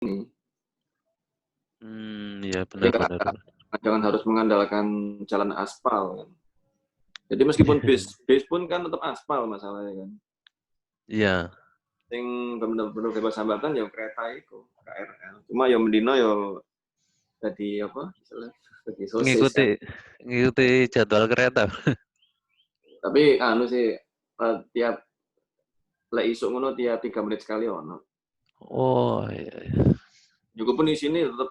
Ya Jadi benar-benar. jangan harus mengandalkan jalan aspal. Kan. Jadi meskipun bis pun kan tetap aspal masalahnya kan. Iya. Yang benar-benar bebas hambatan ya kereta itu, KRL. Cuma ya mendino ya jadi apa? Jadi sosis kan. Ngikuti jadwal kereta. Tapi anu sih tiap lek isuk ngono tiap 3 menit sekali ono. Oh iya. Juga pun di sini tetap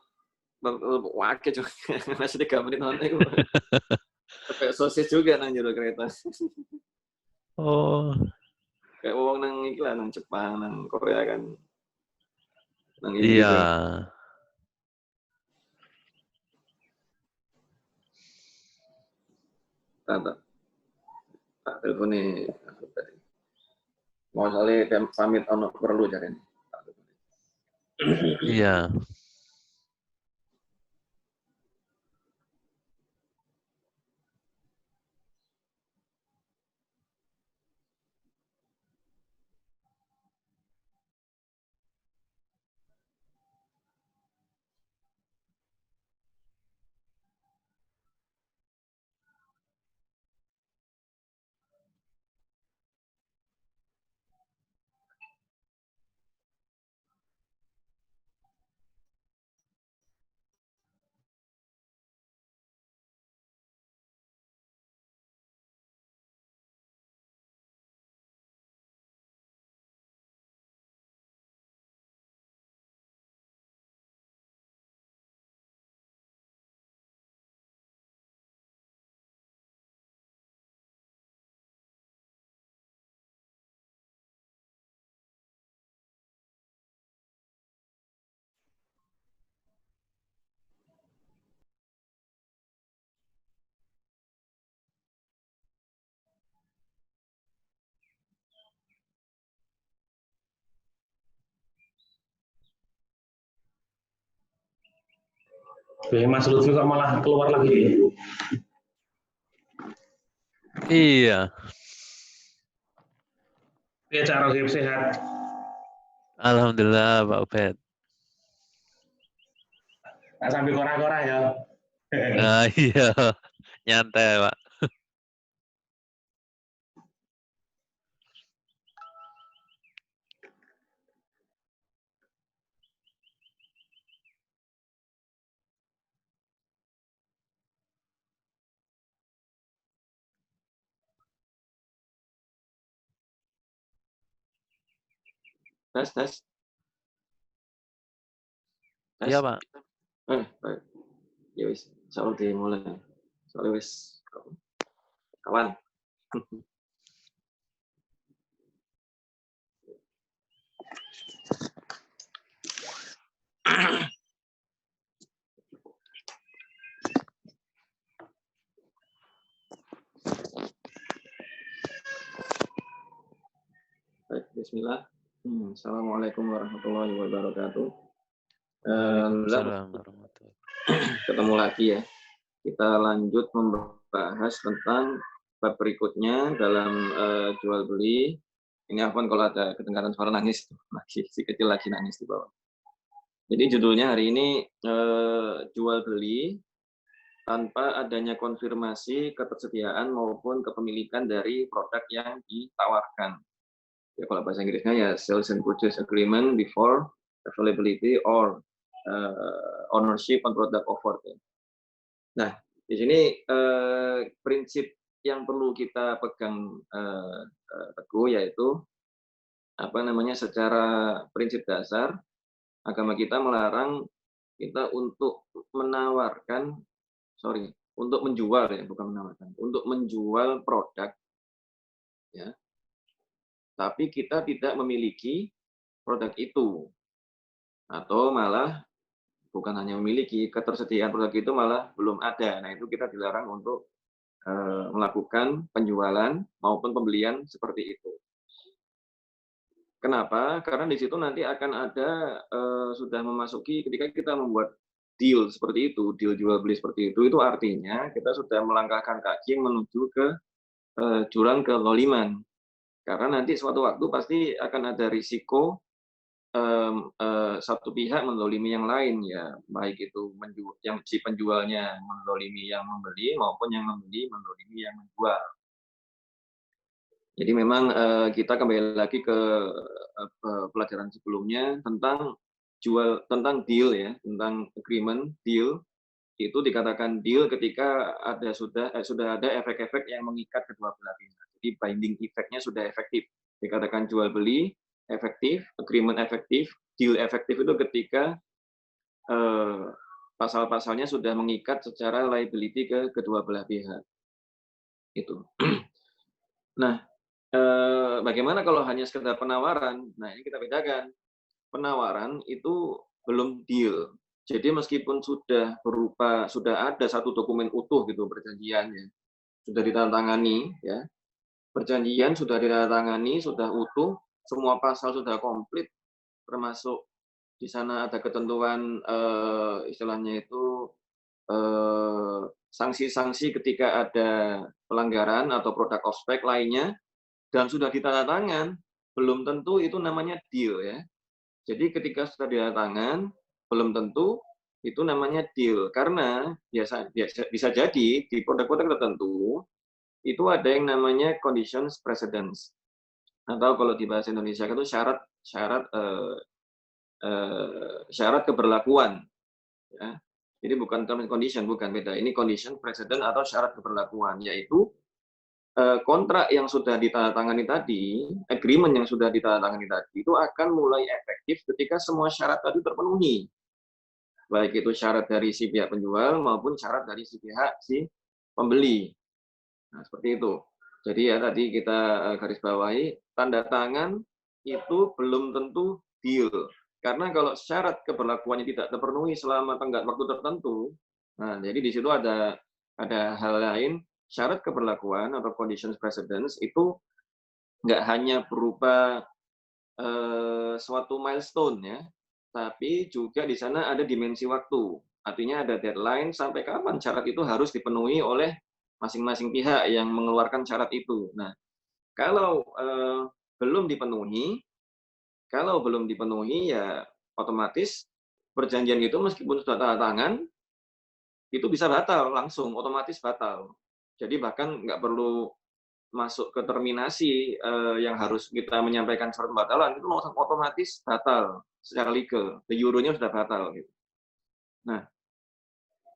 wakil juga masih 3 menit ono itu. Kayak sosis juga nang jero kereta. Oh. Kayak wong nang iki lah nang Jepang, nang Korea kan. Nang Iya. gitu. Tak telepon nih. Mau soalnya pamit ono perlu jare. Iya. Mas Lutfi kok malah keluar lagi? Iya. Ya cara sehat. Alhamdulillah Pak Ubed. Nah, sambil kora-kora ya. Nah, iya. Nyantai, Pak. Tes. Iya, Pak. Baik. Ya wis, insyaallah dimulai. Soalnya wis kawan. Baik, bismillah. Assalamualaikum warahmatullahi wabarakatuh. Waalaikumsalam warahmatullahi wabarakatuh. Ketemu lagi ya. Kita lanjut membahas tentang bab berikutnya dalam jual beli. Ini Afwan kalau ada kedengaran suara nangis, lagi si kecil lagi nangis di bawah. Jadi judulnya hari ini jual beli tanpa adanya konfirmasi ketersediaan maupun kepemilikan dari produk yang ditawarkan. Ya, kalau bahasa Inggrisnya ya sales and purchase agreement before availability or ownership on product offered. Nah, di sini prinsip yang perlu kita pegang teguh yaitu secara prinsip dasar agama kita melarang kita untuk untuk menjual ya, bukan menawarkan, untuk menjual produk ya. Tapi kita tidak memiliki produk itu. Atau malah bukan hanya memiliki, ketersediaan produk itu malah belum ada. Nah, itu kita dilarang untuk melakukan penjualan maupun pembelian seperti itu. Kenapa? Karena di situ nanti akan ada sudah memasuki ketika kita membuat deal seperti itu, deal jual beli seperti itu artinya kita sudah melangkahkan kaki menuju ke jurang kezaliman. Karena nanti suatu waktu pasti akan ada risiko satu pihak menzalimi yang lain ya, baik itu yang si penjualnya menzalimi yang membeli maupun yang membeli menzalimi yang menjual. Jadi memang kita kembali lagi ke pelajaran sebelumnya tentang tentang deal ya, tentang agreement deal. Itu dikatakan deal ketika sudah ada efek-efek yang mengikat kedua belah pihak. Jadi binding effect-nya sudah efektif. Dikatakan jual beli efektif, agreement efektif, deal efektif itu ketika pasal-pasalnya sudah mengikat secara liability ke kedua belah pihak. Itu. Nah, bagaimana kalau hanya sekedar penawaran? Nah, ini kita bedakan. Penawaran itu belum deal. Jadi meskipun sudah ada satu dokumen utuh gitu perjanjiannya, sudah ditandatangani ya. Perjanjian sudah ditandatangani, sudah utuh, semua pasal sudah komplit, termasuk di sana ada ketentuan istilahnya itu sanksi-sanksi ketika ada pelanggaran atau produk ospek lainnya dan sudah ditandatangan, belum tentu itu namanya deal ya. Jadi ketika sudah ditandatangan, belum tentu itu namanya deal. Karena bisa jadi di produk-produk tertentu, itu ada yang namanya conditions precedents. Atau kalau di bahasa Indonesia itu syarat keberlakuan. Ya. Jadi bukan term and condition, bukan beda. Ini condition precedent atau syarat keberlakuan, yaitu kontrak yang sudah ditandatangani tadi, agreement yang sudah ditandatangani tadi, itu akan mulai efektif ketika semua syarat tadi terpenuhi. Baik itu syarat dari si pihak penjual maupun syarat dari si pihak si pembeli. Nah, seperti itu. Jadi ya tadi kita garis bawahi, tanda tangan itu belum tentu deal. Karena kalau syarat keberlakuannya tidak terpenuhi selama tenggat waktu tertentu, nah jadi di situ ada hal lain. Syarat keberlakuan atau conditions precedents itu nggak hanya berupa suatu milestone ya, tapi juga di sana ada dimensi waktu. Artinya ada deadline sampai kapan syarat itu harus dipenuhi oleh masing-masing pihak yang mengeluarkan syarat itu. Nah, kalau belum dipenuhi ya otomatis perjanjian itu meskipun sudah tanda tangan itu bisa batal langsung, otomatis batal. Jadi bahkan nggak perlu masuk ke terminasi yang harus kita menyampaikan surat pembatalan, itu langsung otomatis batal secara legal. The euro-nya sudah batal. Gitu. Nah,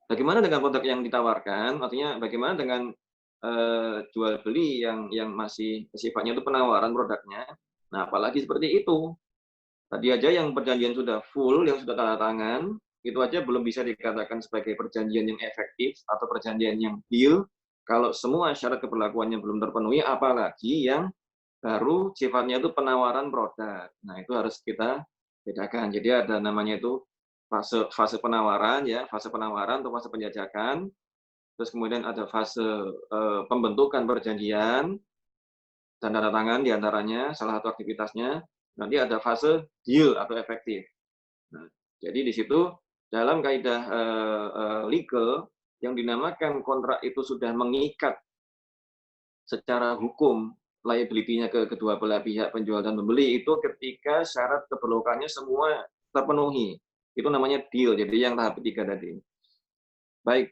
bagaimana dengan produk yang ditawarkan? Artinya bagaimana dengan jual beli yang masih sifatnya itu penawaran produknya? Nah, apalagi seperti itu. Tadi aja yang perjanjian sudah full, yang sudah tanda tangan, itu aja belum bisa dikatakan sebagai perjanjian yang efektif atau perjanjian yang deal. Kalau semua syarat keberlakuannya belum terpenuhi, apalagi yang baru sifatnya itu penawaran produk. Nah, itu harus kita bedakan. Jadi ada namanya itu fase penawaran ya, fase penawaran atau fase penjajakan. Terus kemudian ada fase pembentukan perjanjian dan tanda tangan diantaranya salah satu aktivitasnya. Nanti ada fase deal atau efektif. Nah, jadi di situ dalam kaidah legal yang dinamakan kontrak itu sudah mengikat secara hukum liability-nya ke kedua belah pihak penjual dan pembeli itu ketika syarat keperluannya semua terpenuhi. Itu namanya deal. Jadi yang tahap ketiga tadi. Baik.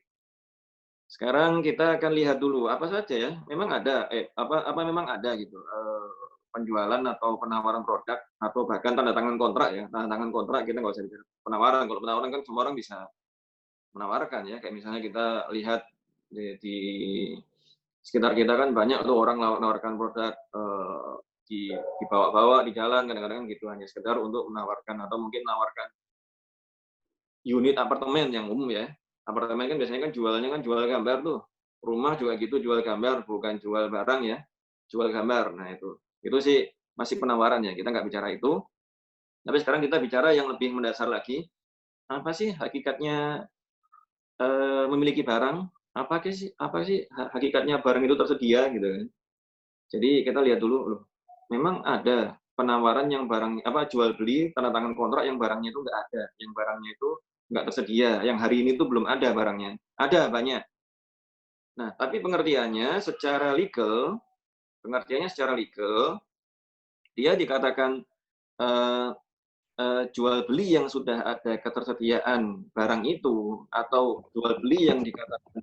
Sekarang kita akan lihat dulu apa saja ya. Memang ada apa memang ada gitu penjualan atau penawaran produk atau bahkan tanda tangan kontrak ya. Tanda tangan kontrak kita nggak usah bicara penawaran. Kalau penawaran kan semua orang bisa menawarkan ya. Kayak misalnya kita lihat di sekitar kita kan banyak tuh orang menawarkan produk dibawa-bawa di jalan kadang-kadang gitu hanya sekedar untuk menawarkan atau mungkin menawarkan unit apartemen yang umum ya. Apartemen kan biasanya kan jualannya kan jual gambar tuh. Rumah juga gitu jual gambar bukan jual barang ya. Jual gambar. Nah itu sih masih penawaran ya. Kita nggak bicara itu. Tapi sekarang kita bicara yang lebih mendasar lagi. Apa sih hakikatnya memiliki barang? Apa sih hakikatnya barang itu tersedia gitu kan? Jadi kita lihat dulu loh. Memang ada penawaran yang barang jual beli tanda tangan kontrak yang barangnya itu nggak ada, yang barangnya itu nggak tersedia, yang hari ini tuh belum ada barangnya. Ada banyak. Nah, tapi pengertiannya secara legal dia dikatakan jual beli yang sudah ada ketersediaan barang itu, atau jual beli yang dikatakan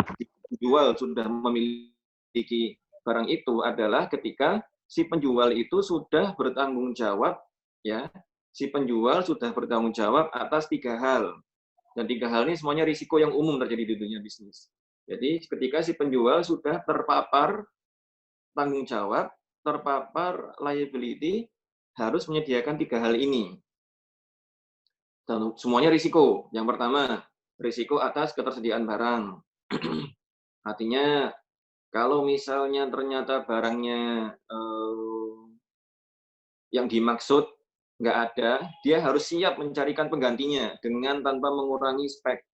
penjual sudah memiliki barang itu adalah ketika si penjual itu sudah bertanggung jawab, ya, si penjual sudah bertanggung jawab atas 3 hal. Dan 3 hal ini semuanya risiko yang umum terjadi di dunia bisnis. Jadi ketika si penjual sudah terpapar tanggung jawab, terpapar liability, harus menyediakan 3 hal ini. Dan semuanya risiko. Yang pertama, risiko atas ketersediaan barang. Artinya kalau misalnya ternyata barangnya yang dimaksud nggak ada, dia harus siap mencarikan penggantinya dengan tanpa mengurangi spek.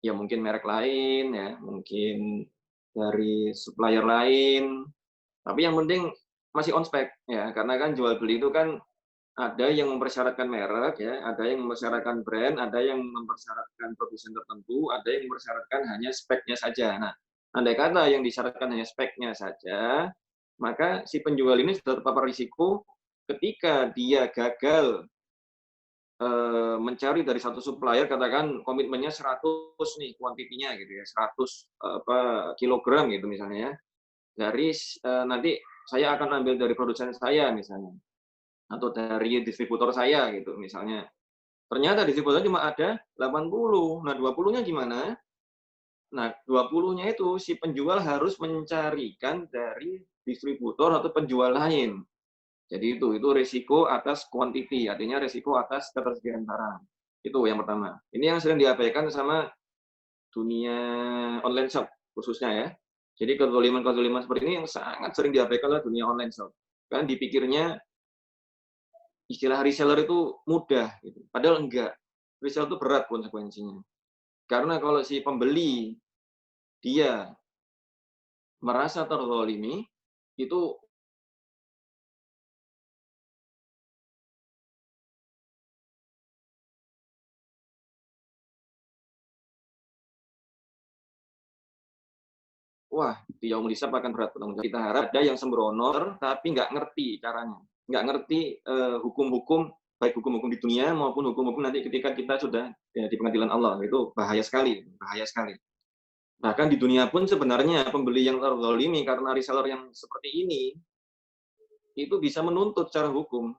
Ya mungkin merek lain, ya mungkin dari supplier lain, tapi yang penting masih on spec, ya karena kan jual beli itu kan ada yang mempersyaratkan merek, ya, ada yang mempersyaratkan brand, ada yang mempersyaratkan produsen tertentu, ada yang mempersyaratkan hanya speknya saja. Nah, andai kata yang disyaratkan hanya speknya saja, maka si penjual ini sudah terpapar risiko ketika dia gagal mencari dari satu supplier, katakan komitmennya 100 nih kuantitinya gitu ya, 100 kilogram gitu misalnya ya. Dari nanti saya akan ambil dari produsen saya misalnya, atau dari distributor saya gitu misalnya. Ternyata distributor cuma ada 80. Nah, 20-nya gimana? Nah, 20-nya itu si penjual harus mencarikan dari distributor atau penjual lain. Jadi itu risiko atas quantity, artinya risiko atas ketersediaan barang. Itu yang pertama. Ini yang sering diabaikan sama dunia online shop khususnya ya. Jadi kezaliman-kezaliman seperti ini yang sangat sering diabaikan oleh dunia online shop. Kan dipikirnya istilah reseller itu mudah gitu. Padahal enggak. Reseller itu berat konsekuensinya. Karena kalau si pembeli dia merasa terzalimi, itu wah, di yaumul hisab akan berat bertanggung jawab. Kita harap ada yang sembrono, tapi nggak ngerti caranya. Nggak ngerti hukum-hukum, baik hukum-hukum di dunia maupun hukum-hukum nanti ketika kita sudah ya, di pengadilan Allah. Itu bahaya sekali, bahaya sekali. Bahkan di dunia pun sebenarnya pembeli yang terzalimi karena reseller yang seperti ini, itu bisa menuntut secara hukum.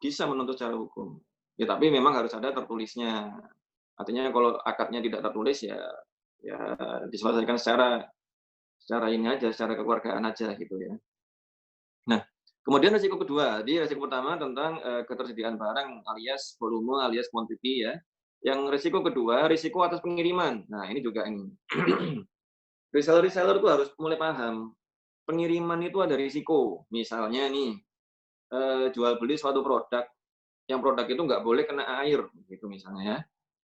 Bisa menuntut secara hukum. Ya tapi memang harus ada tertulisnya. Artinya kalau akadnya tidak tertulis ya diselesaikan secara ini aja, secara kekeluargaan aja gitu ya. Nah, kemudian risiko kedua, jadi risiko pertama tentang ketersediaan barang alias volume alias quantity ya. Yang risiko kedua, risiko atas pengiriman. Nah, ini juga ini. Reseller-reseller tuh harus mulai paham, pengiriman itu ada risiko. Misalnya nih, jual beli suatu produk, yang produk itu nggak boleh kena air, gitu misalnya ya.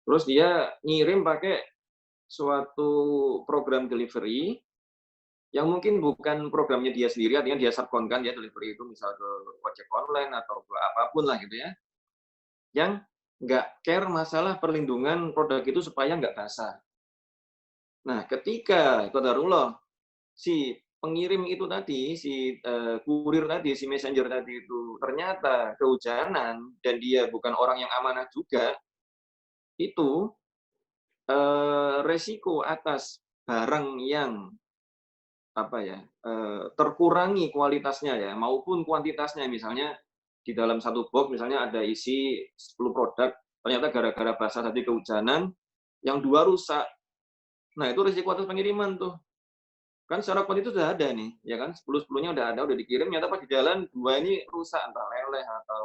Terus dia ngirim pakai suatu program delivery, yang mungkin bukan programnya dia sendiri, artinya dia subkonkan ya delivery itu misal ke ojek online atau ke apapun lah gitu ya, yang nggak care masalah perlindungan produk itu supaya nggak basah. Nah, ketika qadarullah si pengirim itu tadi, si kurir tadi, si messenger tadi itu ternyata kehujanan dan dia bukan orang yang amanah juga, itu resiko atas barang yang apa ya, terkurangi kualitasnya ya, maupun kuantitasnya. Misalnya di dalam satu box misalnya ada isi 10 produk, ternyata gara-gara basah tadi kehujanan, yang 2 rusak. Nah, itu risiko atas pengiriman tuh. Kan secara kuantitas sudah ada nih, ya kan, 10-10-nya udah ada, udah dikirim, ternyata pas di jalan 2 ini rusak, entah leleh atau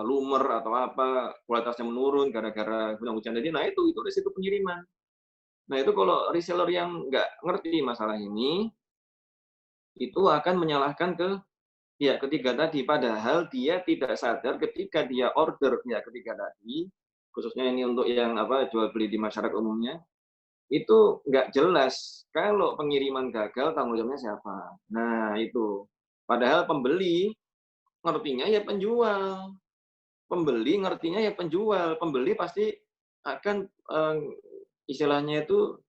lumer atau apa, kualitasnya menurun gara-gara hujan tadi. Nah, itu risiko pengiriman. Nah, itu kalau reseller yang nggak ngerti masalah ini, itu akan menyalahkan ke pihak ketiga tadi, padahal dia tidak sadar ketika dia order pihak ketiga tadi, khususnya ini untuk yang apa jual beli di masyarakat umumnya, itu nggak jelas kalau pengiriman gagal tanggung jawabnya siapa. Nah itu, padahal pembeli ngertinya ya penjual, pembeli ngertinya ya penjual, pembeli pasti akan istilahnya itu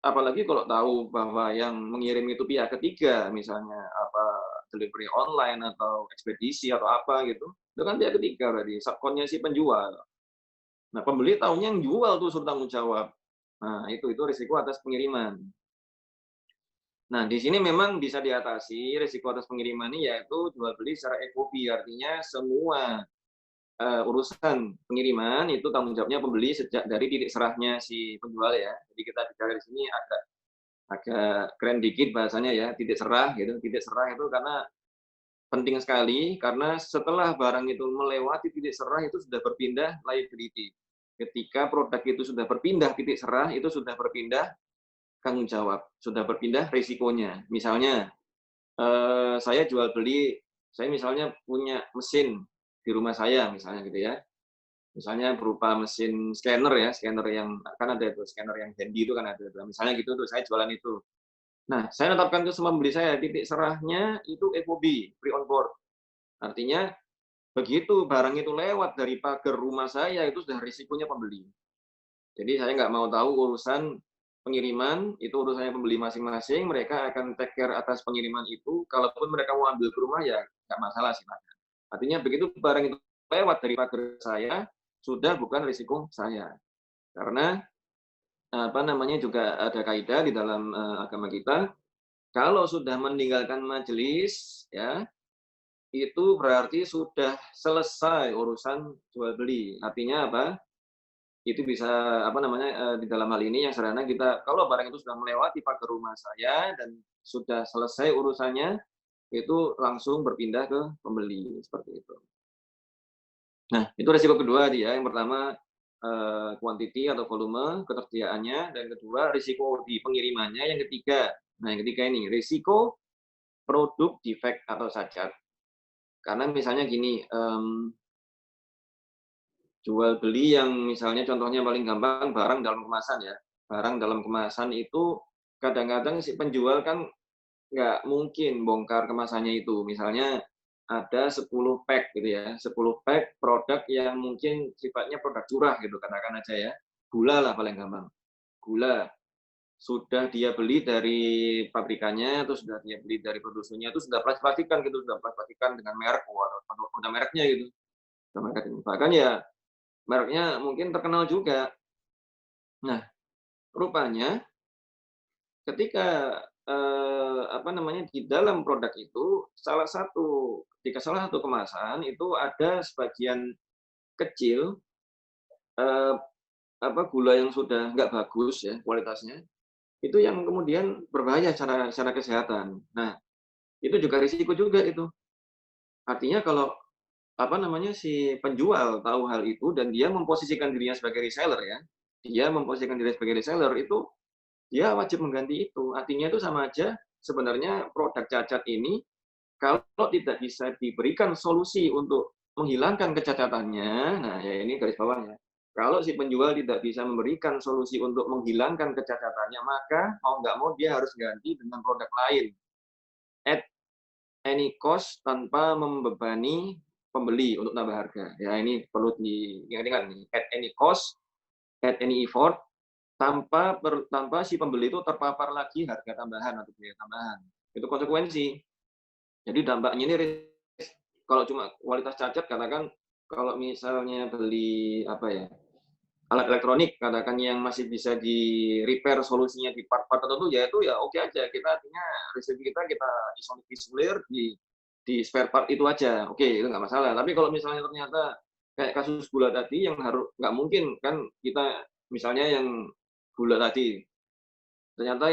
apalagi kalau tahu bahwa yang mengirim itu pihak ketiga, misalnya apa delivery online atau ekspedisi atau apa gitu, itu kan pihak ketiga berarti, subkonnya si penjual. Nah, pembeli tahunya yang jual tuh suruh tanggung jawab. Nah, itu risiko atas pengiriman. Nah, di sini memang bisa diatasi risiko atas pengiriman ini yaitu jual beli secara FOB, artinya semua urusan pengiriman itu tanggung jawabnya pembeli sejak dari titik serahnya si penjual ya. Jadi kita bicara di sini agak keren dikit bahasanya ya, titik serah gitu. Titik serah itu karena penting sekali karena setelah barang itu melewati titik serah itu sudah berpindah liability. Ketika produk itu sudah berpindah titik serah, itu sudah berpindah tanggung jawab, sudah berpindah risikonya. Misalnya, saya jual beli, saya misalnya punya mesin di rumah saya misalnya gitu ya. Misalnya berupa mesin scanner ya, scanner yang kan ada itu, scanner yang handy itu kan ada. Misalnya gitu tuh, saya jualan itu. Nah, saya tetapkan ke semua pembeli saya, titik serahnya itu FOB, free on board. Artinya begitu barang itu lewat dari pagar rumah saya, itu sudah risikonya pembeli. Jadi saya nggak mau tahu urusan pengiriman, itu urusannya pembeli masing-masing, mereka akan take care atas pengiriman itu, kalaupun mereka mau ambil ke rumah ya nggak masalah silakan. Artinya begitu barang itu lewat dari pagar saya, sudah bukan risiko saya. Karena apa namanya juga ada kaidah di dalam agama kita, kalau sudah meninggalkan majelis ya, itu berarti sudah selesai urusan jual beli. Artinya apa? Itu bisa apa namanya di dalam hal ini yang sederhana kita kalau barang itu sudah melewati pagar rumah saya dan sudah selesai urusannya, itu langsung berpindah ke pembeli seperti itu. Nah, itu resiko kedua dia. Yang pertama kuantiti atau volume ketersediaannya, dan kedua risiko di pengirimannya, yang ketiga. Nah, yang ketiga ini risiko produk defect atau cacat. Karena misalnya gini, jual beli yang misalnya contohnya paling gampang barang dalam kemasan ya. Barang dalam kemasan itu kadang-kadang si penjual kan nggak mungkin bongkar kemasannya itu. Misalnya ada 10 pack gitu ya, 10 pack produk yang mungkin sifatnya produk curah gitu, katakan aja ya. Gula lah paling gampang. Gula. Sudah dia beli dari pabrikannya, atau sudah dia beli dari produsennya, itu sudah plastik-plastikan gitu, sudah plastik-plastikan dengan merek, ada mereknya gitu. Bahkan ya mereknya mungkin terkenal juga. Nah, rupanya ketika apa namanya di dalam produk itu ketika salah satu kemasan itu ada sebagian kecil eh, apa gula yang sudah nggak bagus ya kualitasnya, itu yang kemudian berbahaya secara kesehatan. Nah, itu juga risiko juga itu. Artinya kalau apa namanya si penjual tahu hal itu dan dia memposisikan dirinya sebagai reseller ya, dia memposisikan diri sebagai reseller itu dia wajib mengganti itu. Artinya itu sama aja sebenarnya produk cacat ini kalau tidak bisa diberikan solusi untuk menghilangkan kecacatannya, nah ya ini garis bawahnya. Kalau si penjual tidak bisa memberikan solusi untuk menghilangkan kecacatannya, maka mau nggak mau dia harus ganti dengan produk lain at any cost tanpa membebani pembeli untuk tambah harga. Ya ini perlu diingat-ingat nih, at any cost, at any effort, tanpa si pembeli itu terpapar lagi harga tambahan atau biaya tambahan. Itu konsekuensi. Jadi dampaknya ini kalau cuma kualitas cacat, katakan kalau misalnya beli apa ya alat elektronik, katakan yang masih bisa di repair solusinya di part-part tertentu, ya itu ya oke aja. Kita artinya rezeki kita isolir di spare part itu aja, oke itu nggak masalah. Tapi kalau misalnya ternyata kayak kasus gula tadi yang harus nggak mungkin kan kita misalnya yang gula tadi ternyata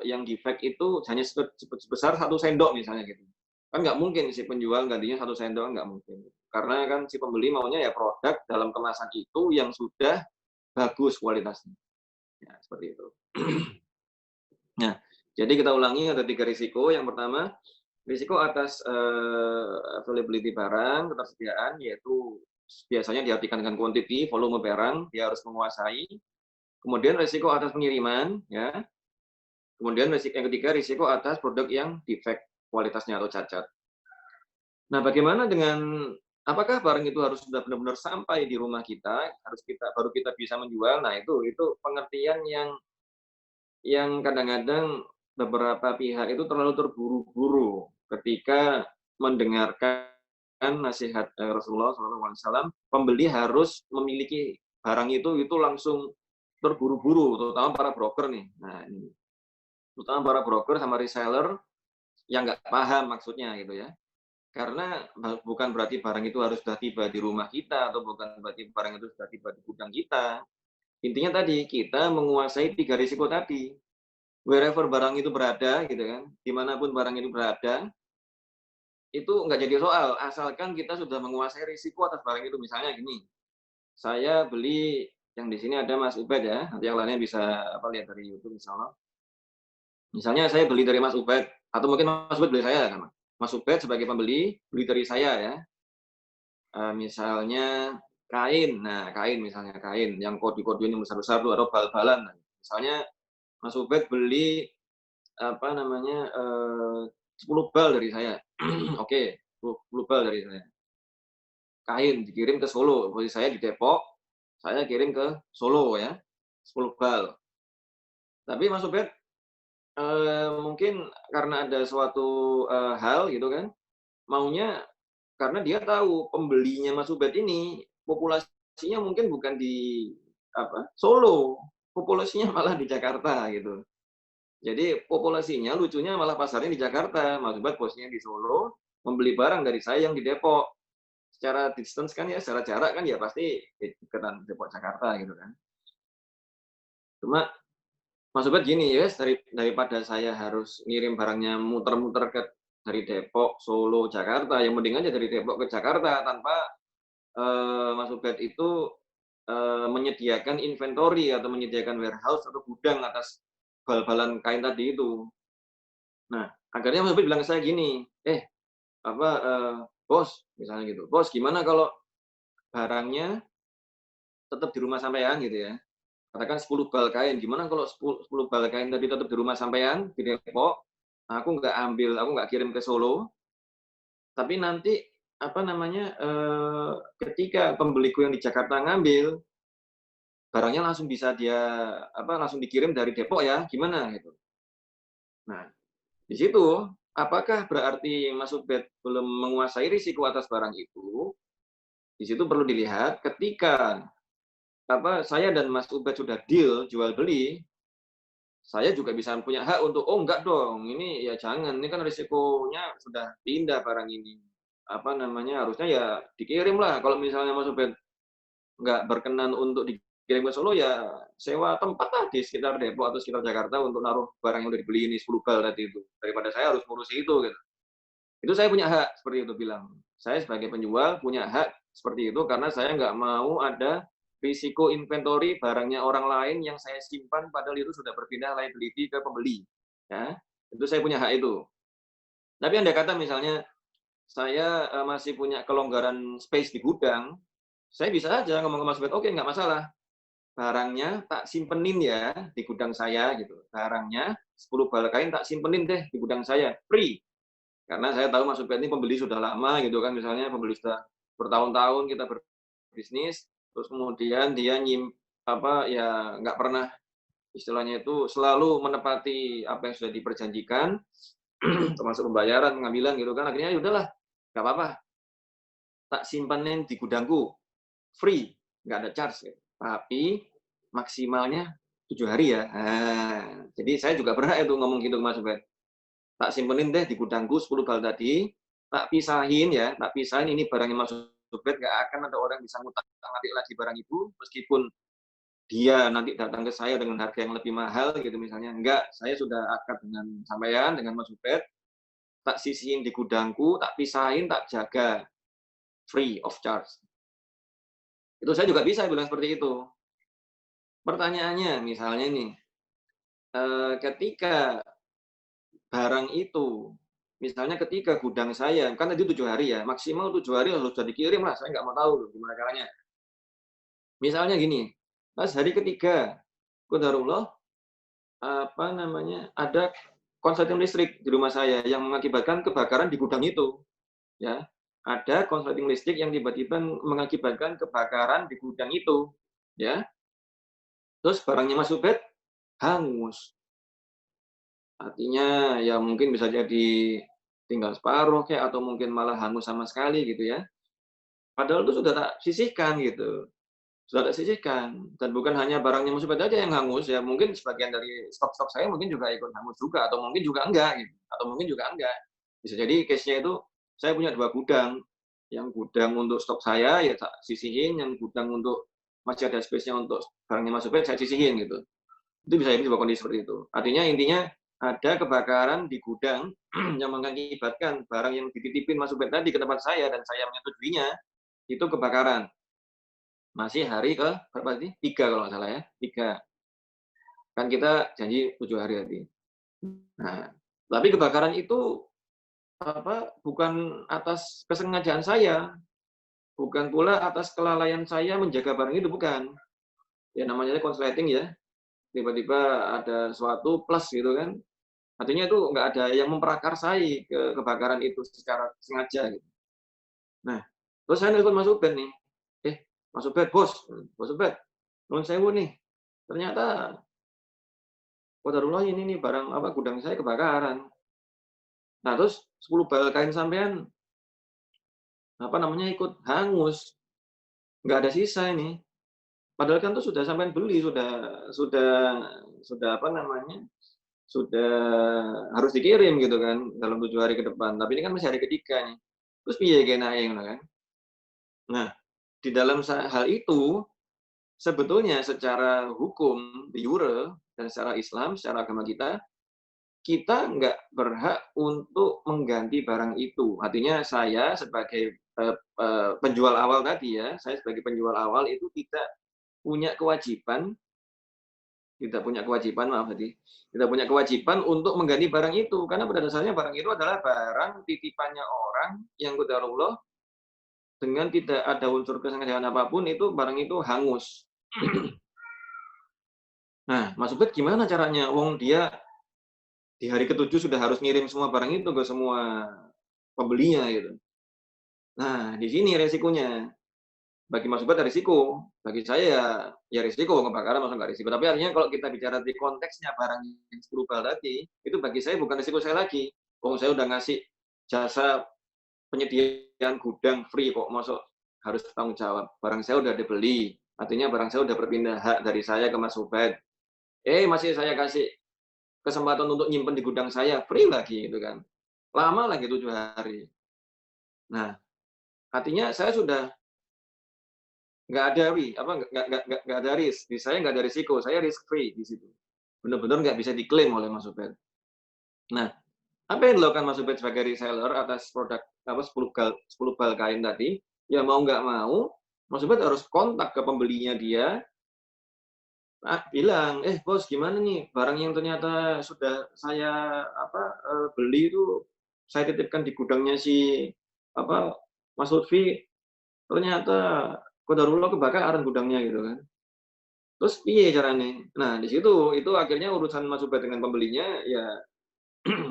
yang defect itu hanya sebesar 1 sendok misalnya gitu. Kan nggak mungkin si penjual gantinya 1 sendok, nggak mungkin. Karena kan si pembeli maunya ya produk dalam kemasan itu yang sudah bagus kualitasnya. Ya, seperti itu. Nah, jadi kita ulangi ada 3 risiko. Yang pertama, risiko atas availability barang, ketersediaan, yaitu biasanya diartikan dengan quantity, volume barang, dia harus menguasai. Kemudian risiko atas pengiriman, ya. Kemudian yang ketiga, risiko atas produk yang defect kualitasnya atau cacat. Nah, bagaimana dengan apakah barang itu harus sudah benar-benar sampai di rumah kita, baru kita bisa menjual? Nah, itu pengertian yang kadang-kadang beberapa pihak itu terlalu terburu-buru ketika mendengarkan nasihat Rasulullah SAW, pembeli harus memiliki barang itu langsung terburu-buru, terutama para broker nih. Nah, ini terutama para broker sama reseller yang nggak paham maksudnya gitu ya. Karena bukan berarti barang itu harus sudah tiba di rumah kita atau bukan berarti barang itu sudah tiba di gudang kita. Intinya tadi kita menguasai 3 risiko tadi. Wherever barang itu berada gitu kan, dimanapun barang itu berada, itu nggak jadi soal, asalkan kita sudah menguasai risiko atas barang itu. Misalnya gini, saya beli yang di sini ada Mas Ubed ya, nanti yang lainnya bisa lihat dari YouTube misalnya. Misalnya saya beli dari Mas Ubed, atau mungkin Mas Ubed beli saya kan. Mas Ubed sebagai pembeli, beli dari saya ya. Misalnya kain, nah kain misalnya kain yang kode-kodenya besar-besar tuh atau bal-balan. Misalnya Mas Ubed beli 10 bal dari saya. Oke, 10 bal dari saya. Kain dikirim ke Solo, posisi saya di Depok, saya kirim ke Solo ya, 10 bal. Tapi Mas Ubed, mungkin karena ada suatu, hal gitu kan, maunya karena dia tahu pembelinya Mas Ubed ini populasinya mungkin bukan di Solo, populasinya malah di Jakarta gitu. Jadi populasinya lucunya malah pasarnya di Jakarta, Mas Ubed posisinya di Solo, membeli barang dari saya yang di Depok. Secara distance kan ya, secara jarak kan ya pasti deketan Depok Jakarta gitu kan. Cuma Mas Ubed gini, ya daripada saya harus ngirim barangnya muter-muter dari Depok, Solo, Jakarta, yang mending aja dari Depok ke Jakarta tanpa, Mas Ubed itu, menyediakan inventory atau menyediakan warehouse atau gudang atas bal-balan kain tadi itu. Nah, akhirnya Mas Ubed bilang ke saya gini, "Bos," misalnya gitu, "Bos gimana kalau barangnya tetap di rumah sampean," gitu ya. Katakan 10 bal kain, gimana kalau 10 bal kain tadi tetap di rumah sampean di Depok, aku nggak kirim ke Solo, tapi nanti, ketika pembeliku yang di Jakarta ngambil, barangnya langsung bisa langsung dikirim dari Depok ya, gimana gitu. Nah, di situ, apakah berarti Mas Ubed belum menguasai risiko atas barang itu? Di situ perlu dilihat ketika, saya dan Mas Ubed sudah deal jual beli, saya juga bisa punya hak untuk, "Oh enggak dong, ini ya jangan, ini kan risikonya sudah pindah barang ini." Harusnya ya dikirim lah. Kalau misalnya Mas Ubed nggak berkenan untuk dikirim ke Solo, ya sewa tempat lah di sekitar Depok atau sekitar Jakarta untuk naruh barang yang udah dibeli ini 10 bal tadi itu. Daripada saya harus ngurusi itu gitu. Itu saya punya hak, seperti itu bilang. Saya sebagai penjual punya hak seperti itu karena saya nggak mau ada risiko inventory barangnya orang lain yang saya simpan padahal itu sudah berpindah liability ke pembeli, ya. Itu saya punya hak itu. Tapi andai kata misalnya saya, masih punya kelonggaran space di gudang, saya bisa aja ngomong ke Mas Ubed, "Oke, nggak masalah, barangnya tak simpenin ya di gudang saya," gitu. "Barangnya 10 bal kain tak simpenin deh di gudang saya, free." Karena saya tahu Mas Ubed ini pembeli sudah lama gitu kan, misalnya pembeli sudah bertahun-tahun kita berbisnis, terus kemudian dia ya nggak pernah istilahnya itu selalu menepati apa yang sudah diperjanjikan, termasuk pembayaran, pengambilan gitu kan, akhirnya ya udahlah, nggak apa-apa, tak simpanin di gudangku, free, nggak ada charge gitu. Tapi maksimalnya 7 hari ya. Nah, jadi saya juga berhak itu ngomong gitu ke Mas Ubed. Tak simpenin deh di gudangku 10 bal tadi, tak pisahin ini barangnya Mas Ubed, nggak akan ada orang bisa ngutak-ngatik lagi barang itu, meskipun dia nanti datang ke saya dengan harga yang lebih mahal gitu misalnya. Enggak, saya sudah akad dengan sampean, dengan Mas Ubed, tak sisihin di gudangku, tak pisahin, tak jaga, free of charge. Itu saya juga bisa bilang seperti itu. Pertanyaannya misalnya nih, ketika barang itu, misalnya ketika gudang saya, kan tadi 7 hari ya, maksimal 7 hari harus sudah dikirim lah, saya nggak mau tahu gimana caranya. Misalnya gini, pas hari ketiga, qadarullah, ada konsleting listrik di rumah saya yang mengakibatkan kebakaran di gudang itu, ya. Ada konsleting listrik yang tiba-tiba mengakibatkan kebakaran di gudang itu, ya. Terus barangnya Mas Ubed hangus. Artinya ya mungkin bisa jadi tinggal separuh kayak atau mungkin malah hangus sama sekali gitu ya. Padahal itu sudah tak sisihkan gitu, sudah tak sisihkan dan bukan hanya barangnya Mas Ubed aja yang hangus ya, mungkin sebagian dari stok-stok saya mungkin juga ikut hangus juga atau mungkin juga enggak gitu, atau mungkin juga enggak. Bisa jadi case-nya itu saya punya 2 gudang, yang gudang untuk stok saya ya tak sisihin, yang gudang untuk masih ada space-nya untuk barangnya Mas Ubed saya sisihin gitu. Itu bisa jadi 2 kondisi seperti itu. Artinya intinya ada kebakaran di gudang yang mengakibatkan barang yang dititipin Mas Ubed tadi ke tempat saya dan saya menyetujuinya, itu kebakaran. Masih hari ke berapa tadi? 3 kalau nggak salah ya, 3. Kan kita janji 7 hari tadi. Nah, tapi kebakaran itu bukan atas kesengajaan saya, bukan pula atas kelalaian saya menjaga barang itu, bukan. Ya namanya konsleting ya, tiba-tiba ada suatu plus gitu kan. Artinya itu nggak ada yang memprakarsai kebakaran itu secara sengaja gitu. Nah, terus saya nelpon Mas Ubed nih, Mas Ubed, Bos, Mas Ubed, nuwun sewu nih, ternyata qadarullah ini nih barang gudang saya kebakaran. Nah, terus 10 bal kain sampean ikut hangus, nggak ada sisa ini. Padahal kan tuh sudah sampean beli, sudah sudah harus dikirim gitu kan dalam 7 hari ke depan. Tapi ini kan masih hari ketiga nih. Terus piye genake ngono kan. Nah, di dalam hal itu sebetulnya secara hukum de jure dan secara Islam, secara agama kita nggak berhak untuk mengganti barang itu. Artinya saya sebagai, penjual awal tadi ya, saya sebagai penjual awal itu punya kewajiban maaf tadi, tidak punya kewajiban untuk mengganti barang itu. Karena pada dasarnya barang itu adalah barang titipannya orang yang qadarullah dengan tidak ada unsur kesengajaan apapun itu barang itu hangus. Nah, Mas Ubed gimana caranya? Wong dia di hari ke-7 sudah harus ngirim semua barang itu ke semua pembelinya gitu. Nah, di sini resikonya. Bagi Mas Ubed ada risiko, bagi saya ya risiko, kebakaran masa nggak risiko. Tapi artinya kalau kita bicara di konteksnya barang yang 10 bal tadi, itu bagi saya bukan risiko saya lagi. Saya udah ngasih jasa penyediaan gudang free kok, masa harus tanggung jawab. Barang saya udah dibeli, artinya barang saya udah berpindah hak dari saya ke Mas Ubed. Masih saya kasih kesempatan untuk nyimpen di gudang saya, free lagi gitu kan. Lama lagi 7 hari. Nah, artinya saya sudah nggak ada nggak ada risk. Di saya nggak ada risiko, saya risk free di situ. Benar-benar nggak bisa diklaim oleh Mas Ubed. Nah, apa yang dilakukan Mas Ubed sebagai reseller atas produk 10 bal kain tadi, ya mau nggak mau, Mas Ubed harus kontak ke pembelinya dia, bilang, Bos gimana nih, barang yang ternyata sudah saya beli itu, saya titipkan di gudangnya si Mas Lutfi, ternyata qadarullah kebakaran gudangnya," gitu kan. Terus piye caranya? Nah, di situ, itu akhirnya urusan Mas Ubed dengan pembelinya, ya